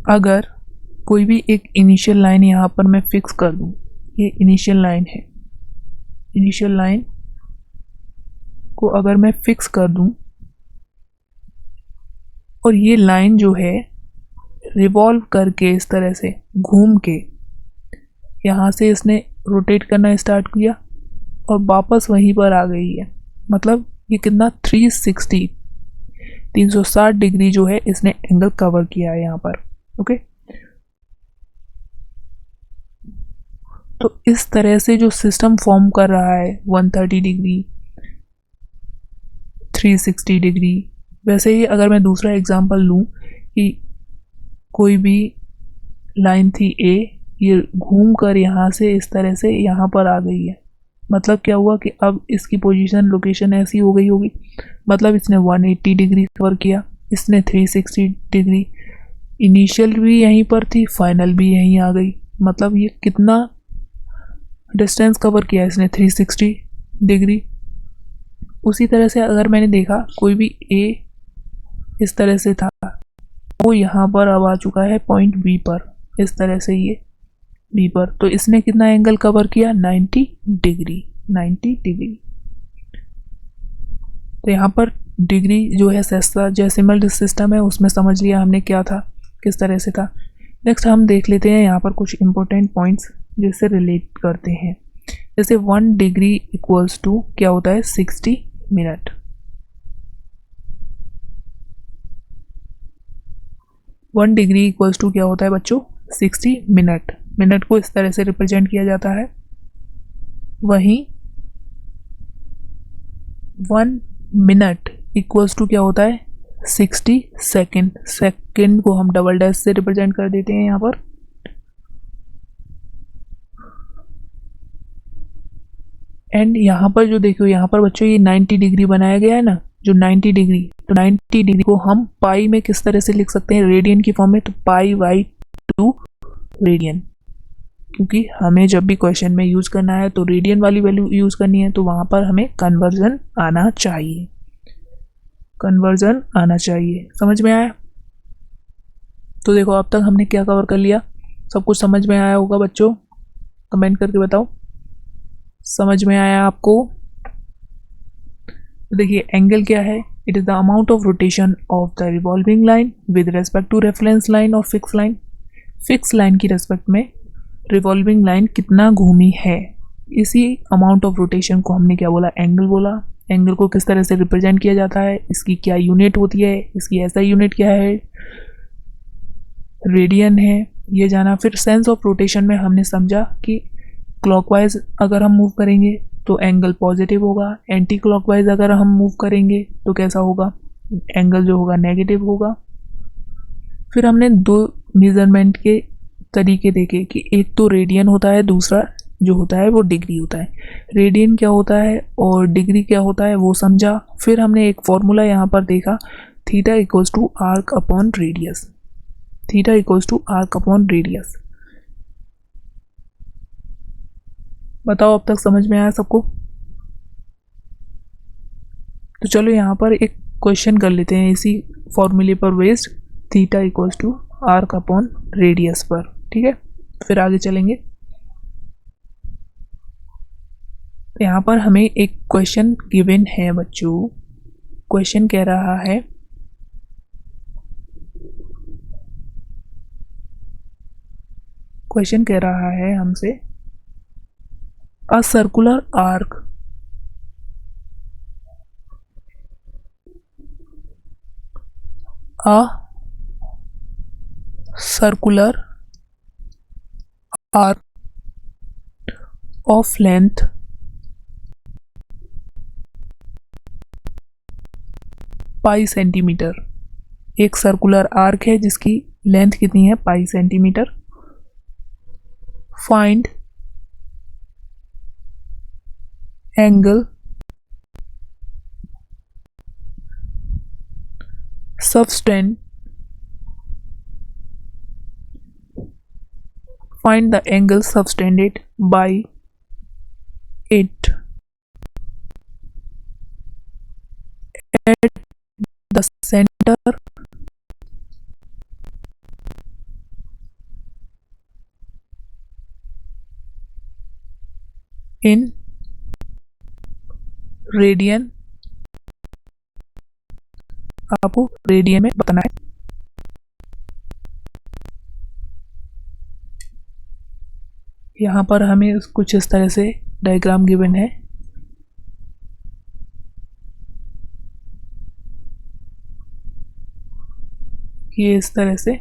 अगर कोई भी एक इनिशियल लाइन यहाँ पर मैं फिक्स कर दूँ, ये इनिशियल लाइन है, इनिशियल लाइन को अगर मैं फिक्स कर दूँ और ये लाइन जो है रिवॉल्व करके इस तरह से घूम के यहाँ से इसने रोटेट करना स्टार्ट किया और वापस वहीं पर आ गई है, मतलब ये कितना 360 डिग्री जो है इसने एंगल कवर किया है यहाँ पर। ओके, तो इस तरह से जो सिस्टम फॉर्म कर रहा है 130 डिग्री, 360 डिग्री, वैसे ही अगर मैं दूसरा एग्जांपल लूँ कि कोई भी लाइन थी ए, ये घूम कर यहाँ से इस तरह से यहाँ पर आ गई है, मतलब क्या हुआ कि अब इसकी पोजीशन लोकेशन ऐसी हो गई होगी, मतलब इसने 180 डिग्री कवर किया, इसने 360 डिग्री, इनिशियल भी यहीं पर थी, फाइनल भी यहीं आ गई, मतलब ये कितना डिस्टेंस कवर किया इसने? 360 डिग्री। उसी तरह से अगर मैंने देखा कोई भी ए इस तरह से था, वो यहाँ पर अब आ चुका है पॉइंट बी पर, इस तरह से ये बी पर, तो इसने कितना एंगल कवर किया? 90 डिग्री, 90 डिग्री। तो यहाँ पर डिग्री जो है सेक्साडेसिमल सिस्टम है उसमें समझ लिया हमने क्या था, किस तरह से था। नेक्स्ट हम देख लेते हैं यहाँ पर कुछ इंपॉर्टेंट पॉइंट्स जिससे रिलेट करते हैं। जैसे 1 डिग्री इक्वल्स टू क्या होता है? 60 मिनट। 1 डिग्री इक्वल्स टू क्या होता है बच्चों? 60 मिनट। मिनट को इस तरह से रिप्रेजेंट किया जाता है। वहीं 1 मिनट इक्वल्स टू क्या होता है? 60 सेकेंड। सेकेंड को हम डबल डैश से रिप्रेजेंट कर देते हैं यहाँ पर। एंड यहाँ पर जो देखो, यहाँ पर बच्चों ये 90 डिग्री बनाया गया है ना, जो 90 डिग्री, तो 90 डिग्री को हम पाई में किस तरह से लिख सकते हैं? रेडियन की फॉर्म में, तो पाई बाई 2 रेडियन, क्योंकि हमें जब भी क्वेश्चन में यूज करना है तो रेडियन वाली वैल्यू यूज करनी है, तो वहां पर हमें कन्वर्जन आना चाहिए, कन्वर्जन आना चाहिए। समझ में आया? तो देखो अब तक हमने क्या कवर कर लिया, सब कुछ समझ में आया होगा बच्चों? कमेंट करके बताओ समझ में आया आपको? तो देखिए एंगल क्या है? It is the amount of rotation of the revolving line with respect to reference line और फिक्स लाइन। फिक्स लाइन की रेस्पेक्ट में रिवॉल्विंग लाइन कितना घूमी है, इसी अमाउंट ऑफ रोटेशन को हमने क्या बोला? एंगल बोला। एंगल को किस तरह से रिप्रेजेंट किया जाता है, इसकी क्या यूनिट होती है, इसकी ऐसा यूनिट क्या है? रेडियन है, ये जाना। फिर सेंस ऑफ रोटेशन में हमने समझा कि क्लॉकवाइज अगर हम मूव करेंगे तो एंगल पॉजिटिव होगा, एंटी क्लॉकवाइज अगर हम मूव करेंगे तो कैसा होगा? एंगल जो होगा नेगेटिव होगा। फिर हमने 2 मेजरमेंट के तरीके देखे कि एक तो रेडियन होता है, दूसरा जो होता है वो डिग्री होता है। रेडियन क्या होता है और डिग्री क्या होता है वो समझा। फिर हमने एक फॉर्मूला यहाँ पर देखा, theta equals to arc upon radius, theta equals to arc upon radius. बताओ अब तक समझ में आया सबको? तो चलो यहाँ पर एक क्वेश्चन कर लेते हैं इसी फॉर्मूले पर based, theta equals to arc upon radius पर। ठीक है, फिर आगे चलेंगे। यहाँ पर हमें एक क्वेश्चन गिवन है बच्चों। क्वेश्चन कह रहा है हमसे a circular arc a circular arc of length pi centimetre. एक सर्कुलर आर्क है जिसकी लेंथ कितनी है, पाई centimetre. Find angle subtend find the angle subtended by it at the center in radian. आपको रेडियन में बताना है। यहाँ पर हमें कुछ इस तरह से डायग्राम गिवन है। ये इस तरह से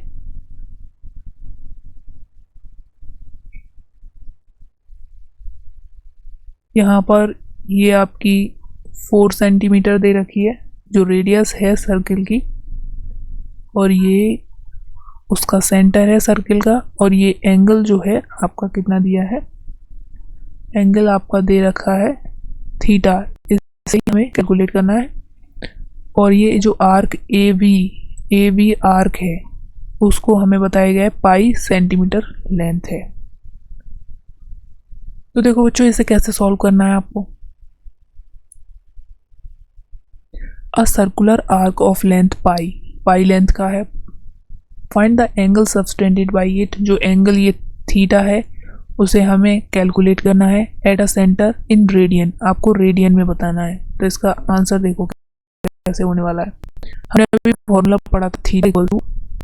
यहाँ पर ये आपकी 4 सेंटीमीटर दे रखी है जो रेडियस है सर्किल की, और ये उसका सेंटर है सर्किल का, और ये एंगल जो है आपका कितना दिया है, एंगल आपका दे रखा है थीटा। इसे हमें कैलकुलेट करना है। और ये जो आर्क ए बी आर्क है उसको हमें बताया गया है पाई सेंटीमीटर लेंथ है। तो देखो बच्चों, इसे कैसे सॉल्व करना है आपको। A circular arc of length pi, pi length का है। Find the angle subtended by it, जो एंगल ये थीटा है उसे हमें कैलकुलेट करना है eight a centre in radian. आपको रेडियन में बताना है। तो इसका आंसर देखो कैसे होने वाला है। हमने अभी फॉर्मूला पढ़ा था, theta equal to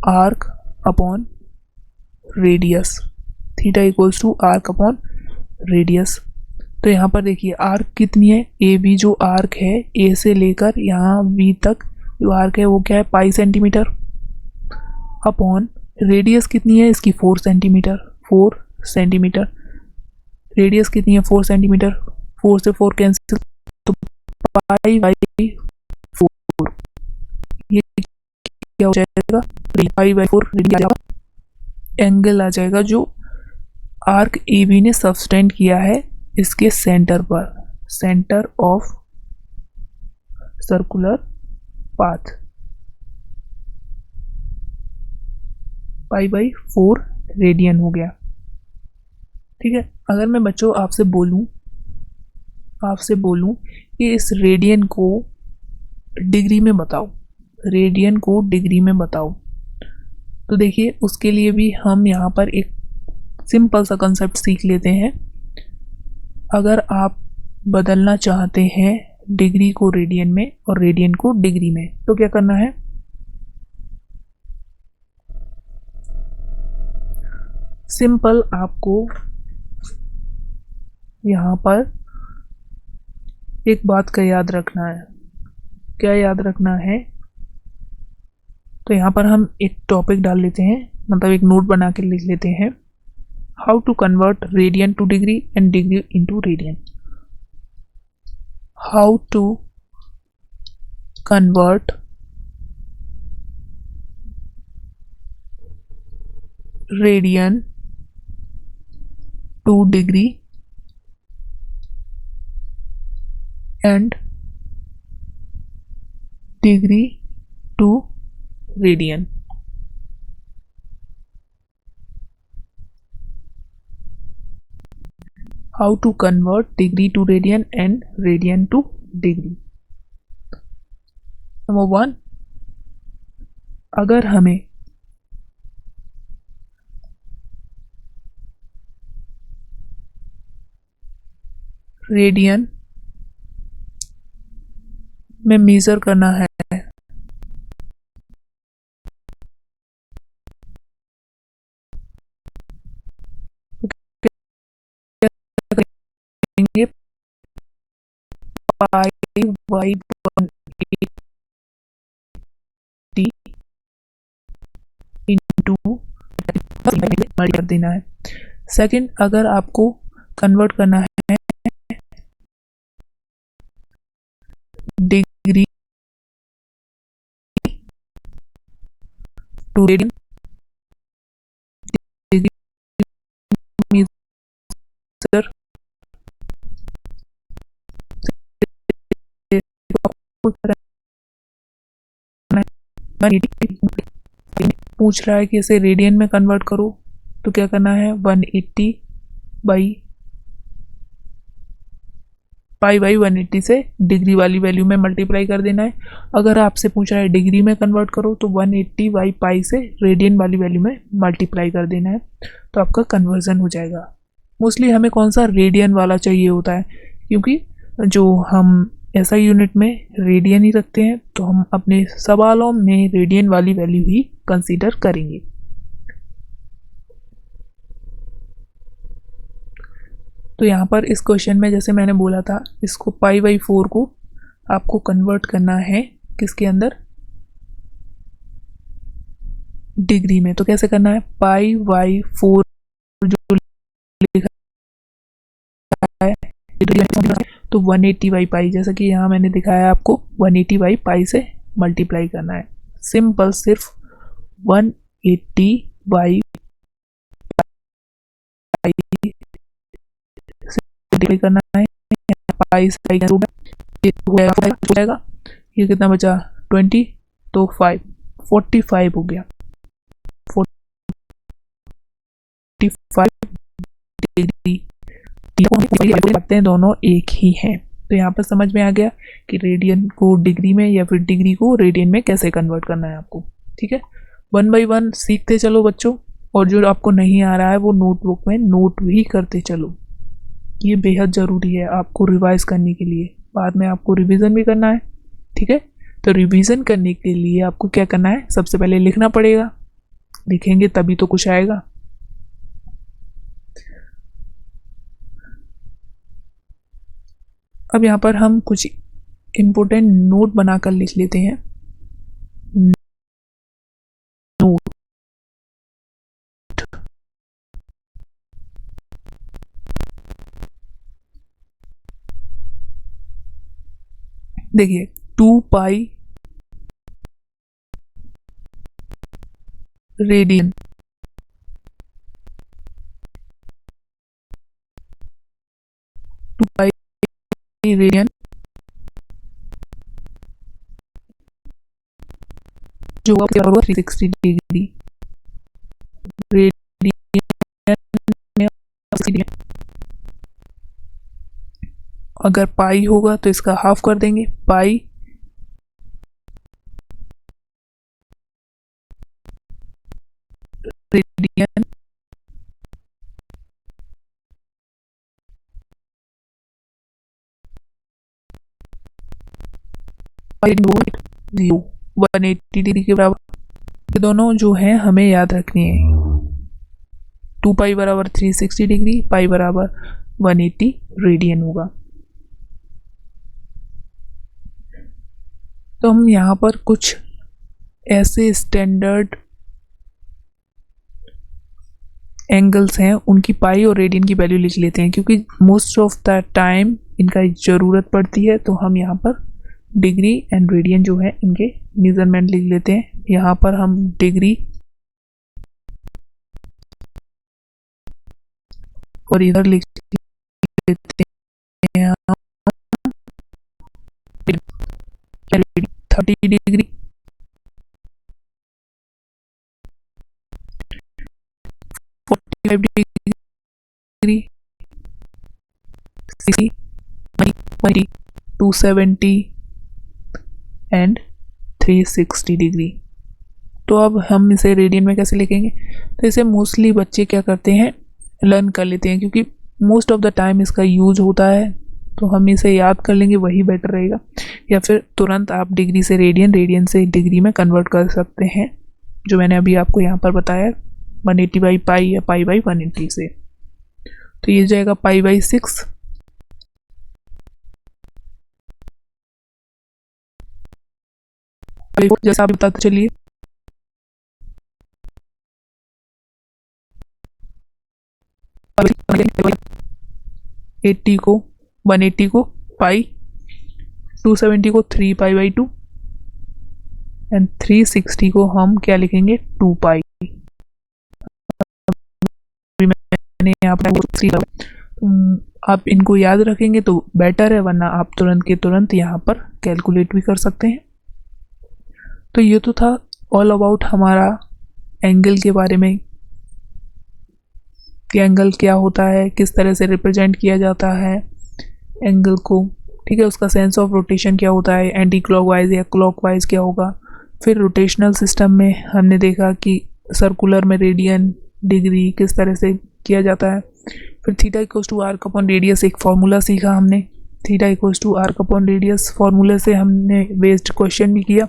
arc upon radius. Theta equals to arc upon radius. तो यहाँ पर देखिए आर्क कितनी है, ए बी जो आर्क है, ए से लेकर यहाँ बी तक जो आर्क है वो क्या है, पाई सेंटीमीटर, अपॉन रेडियस कितनी है इसकी, 4 सेंटीमीटर। 4 सेंटीमीटर रेडियस कितनी है, 4 सेंटीमीटर। 4 से 4 कैंसिल, तो पाई बाई 4, ये क्या हो जाएगा, पाई बाई 4 रेडियस आ जाएगा। एंगल आ जाएगा जो आर्क ए बी ने सबटेंड किया है इसके सेंटर पर, centre of circular path, pi by 4 radian हो गया। ठीक है। अगर मैं बच्चों आपसे बोलूं कि इस रेडियन को डिग्री में बताओ, रेडियन को डिग्री में बताओ, तो देखिए उसके लिए भी हम यहाँ पर एक सिंपल सा कंसेप्ट सीख लेते हैं। अगर आप बदलना चाहते हैं डिग्री को रेडियन में और रेडियन को डिग्री में, तो क्या करना है, सिंपल आपको यहाँ पर एक बात का याद रखना है। क्या याद रखना है, तो यहाँ पर हम एक टॉपिक डाल लेते हैं, मतलब एक नोट बना के लिख लेते हैं, how to convert radian to degree and degree into radian. How to convert radian to degree and degree to radian। How to convert degree to radian and radian to degree। Number 1, अगर हमें radian में major करना है, करेंगे pi by 180 multi कर देना है। Second, अगर आपको कन्वर्ट करना है degree to radian, degree meter, पूछ रहा है कि इसे रेडियन में कन्वर्ट करो, तो क्या करना है 180 बाई पाई बाई 180 से डिग्री वाली वैल्यू में मल्टीप्लाई कर देना है। अगर आपसे पूछ रहा है डिग्री में कन्वर्ट करो तो 180 बाई पाई से रेडियन वाली वैल्यू में मल्टीप्लाई कर देना है, तो आपका कन्वर्जन हो जाएगा। मोस्टली हमें कौन सा रेडियन वाला चाहिए होता है, क्योंकि जो हम ऐसा यूनिट में रेडियन ही रखते हैं, तो हम अपने सवालों में रेडियन वाली वैल्यू ही कंसीडर करेंगे। तो यहाँ पर इस क्वेश्चन में जैसे मैंने बोला था, इसको पाई बाई 4 को आपको कन्वर्ट करना है किसके अंदर, डिग्री में। तो कैसे करना है, पाई बाई 4 जो लिखा है तो 180 बाई पाई, जैसा कि यहाँ मैंने दिखाया आपको 180 बाई पाई से मल्टीप्लाई करना है। सिंपल, सिर्फ 180 बाई पाई से मल्टीप्लाई करना है। पाई से पाई कैंसिल हो जाएगा, ये कितना बचा 20, तो 5 45 हो गया। 45 डिग्री लगते हैं, दोनों एक ही हैं। तो यहाँ पर समझ में आ गया कि रेडियन को डिग्री में या फिर डिग्री को रेडियन में कैसे कन्वर्ट करना है आपको। ठीक है, 1 बाई 1 सीखते चलो बच्चों, और जो आपको नहीं आ रहा है वो नोटबुक में नोट भी करते चलो। ये बेहद ज़रूरी है आपको रिवाइज करने के लिए, बाद में आपको रिवीजन भी करना है। ठीक है, तो रिवीजन करने के लिए आपको क्या करना है, सबसे पहले लिखना पड़ेगा, लिखेंगे तभी तो कुछ आएगा। अब यहाँ पर हम कुछ इम्पोर्टेंट नोट बनाकर लिख लेते हैं। नोट, देखिए 2 पाई रेडियन, 2 पाई रेडियन जो क्या होगा 360 डिग्री, रेडियन में अगर पाई होगा तो इसका हाफ कर देंगे, पाई रेडियन जीरो 180 डिग्री के बराबर। ये दोनों जो है हमें याद रखनी है, 2 पाई बराबर 360 डिग्री, पाई बराबर 180 रेडियन होगा। तो हम यहाँ पर कुछ ऐसे स्टैंडर्ड एंगल्स हैं, उनकी पाई और रेडियन की वैल्यू लिख लेते हैं, क्योंकि मोस्ट ऑफ द टाइम इनका ज़रूरत पड़ती है। तो हम यहाँ पर डिग्री एंड रेडियन जो है इनके मेजरमेंट लिख लेते हैं। यहाँ पर हम डिग्री और इधर लिख लेते हैं 30 डिग्री, 45 डिग्री, 60, 270 एंड 360 डिग्री। तो अब हम इसे रेडियन में कैसे लिखेंगे, तो इसे मोस्टली बच्चे क्या करते हैं, लर्न कर लेते हैं, क्योंकि मोस्ट ऑफ द टाइम इसका यूज होता है, तो हम इसे याद कर लेंगे, वही बेटर रहेगा। या फिर तुरंत आप डिग्री से रेडियन, रेडियन से डिग्री में कन्वर्ट कर सकते हैं, जो मैंने अभी आपको यहाँ पर बताया 180 बाई पाई या पाई बाई 180 से। तो ये जाएगा पाई बाई 6, जैसा आप बताते चलिए। 80 को 180 को पाई, 270 को 3 पाई बाई 2 एंड 360 को हम क्या लिखेंगे 2 पाई। मैंने यहाँ पर आप इनको याद रखेंगे तो बेटर है, वरना आप तुरंत के तुरंत यहाँ पर कैलकुलेट भी कर सकते हैं। तो ये तो था ऑल अबाउट हमारा एंगल के बारे में कि एंगल क्या होता है, किस तरह से रिप्रेजेंट किया जाता है एंगल को, ठीक है। उसका सेंस ऑफ रोटेशन क्या होता है, एंटी क्लॉकवाइज या क्लॉकवाइज क्या होगा। फिर रोटेशनल सिस्टम में हमने देखा कि सर्कुलर में रेडियन डिग्री किस तरह से किया जाता है। फिर theta equals to arc upon radius एक फार्मूला सीखा हमने, theta equals to arc upon radius फार्मूले से हमने बेस्ड क्वेश्चन भी किया।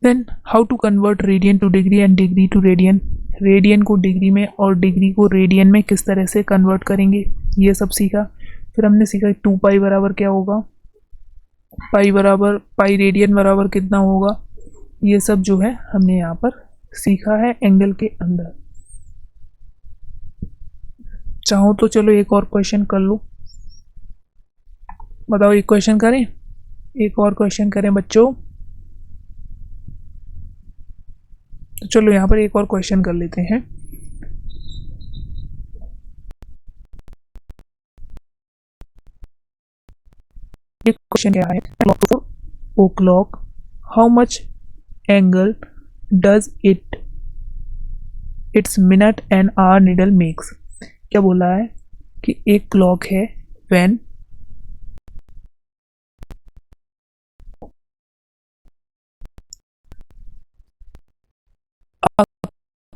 Then how to convert radian to degree and degree to radian, radian को डिग्री में और डिग्री को रेडियन में किस तरह से कन्वर्ट करेंगे, ये सब सीखा। फिर हमने सीखा 2 पाई बराबर क्या होगा, पाई रेडियन बराबर कितना होगा, ये सब जो है हमने यहाँ पर सीखा है एंगल के अंदर। चाहो तो चलो एक और क्वेश्चन कर लो, बताओ एक क्वेश्चन करें, एक और क्वेश्चन करें बच्चों। तो चलो यहाँ पर एक और क्वेश्चन कर लेते हैं। एक क्वेश्चन क्या है, o'clock how much angle does its minute and hour needle makes. क्या बोला है कि एक क्लॉक है when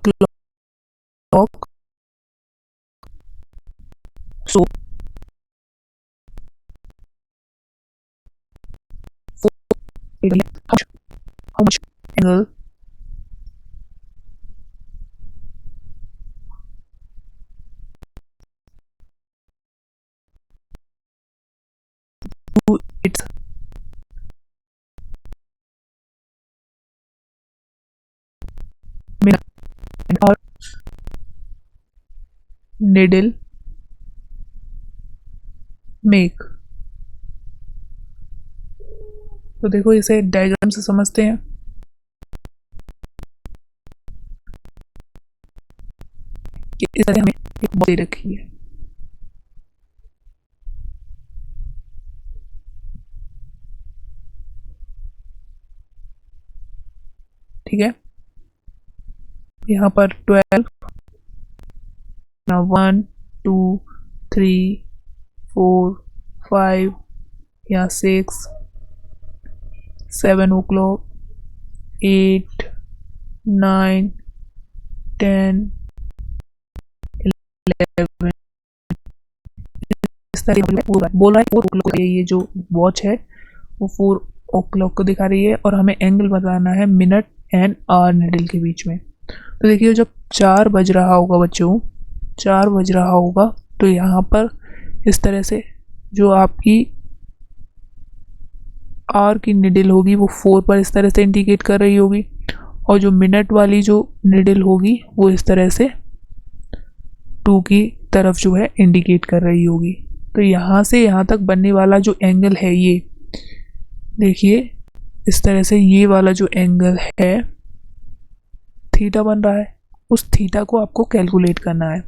clock so how much angle to its minute and or needle make। तो देखो इसे डायग्राम से समझते हैं। कि इस तरह हमें एक बॉल दे रखी है, ठीक है। यहाँ पर 12 1 2 3 4 5 या 6 7 o'clock 8 9 10 11 इस तरह बोल रहा है 4 o'clock। ये जो वॉच है वो 4 o'clock को दिखा रही है और हमें एंगल बताना है मिनट एंड आवर नीडल के बीच में। तो देखिए जब 4 बज रहा होगा बच्चों, 4 बज रहा होगा तो यहाँ पर इस तरह से जो आपकी आर की निडल होगी वो 4 पर इस तरह से इंडिकेट कर रही होगी, और जो मिनट वाली जो निडल होगी वो इस तरह से 2 की तरफ जो है इंडिकेट कर रही होगी। तो यहाँ से यहाँ तक बनने वाला जो एंगल है ये देखिए इस तरह से, ये वाला जो एंगल है थीटा बन रहा है, उस थीटा को आपको कैलकुलेट करना है।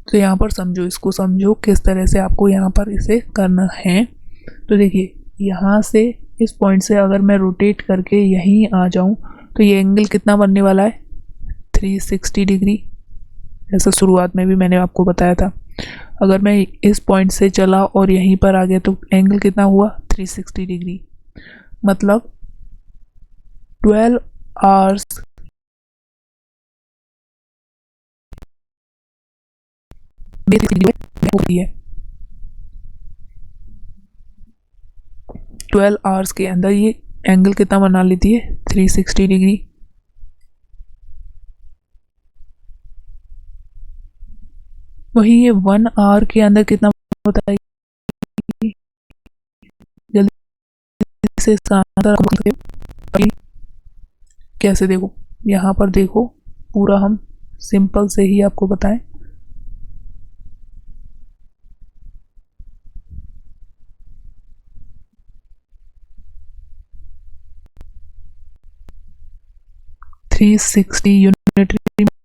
तो यहाँ पर समझो, इसको समझो किस तरह से आपको यहाँ पर इसे करना है। तो देखिए यहाँ से इस पॉइंट से अगर मैं रोटेट करके यहीं आ जाऊँ तो ये एंगल कितना बनने वाला है 360 डिग्री, जैसा शुरुआत में भी मैंने आपको बताया था। अगर मैं इस पॉइंट से चला और यहीं पर आ गया तो एंगल कितना हुआ 360 डिग्री, मतलब 12 आवर्स होती है। 12 आवर्स के अंदर ये एंगल कितना बना लेती है 360 डिग्री। वही ये 1 आवर के अंदर कितना बताइए, जल्दी से इसका आंसर कैसे देखो, यहाँ पर देखो, पूरा हम सिंपल से ही आपको बताएं। थ्री 360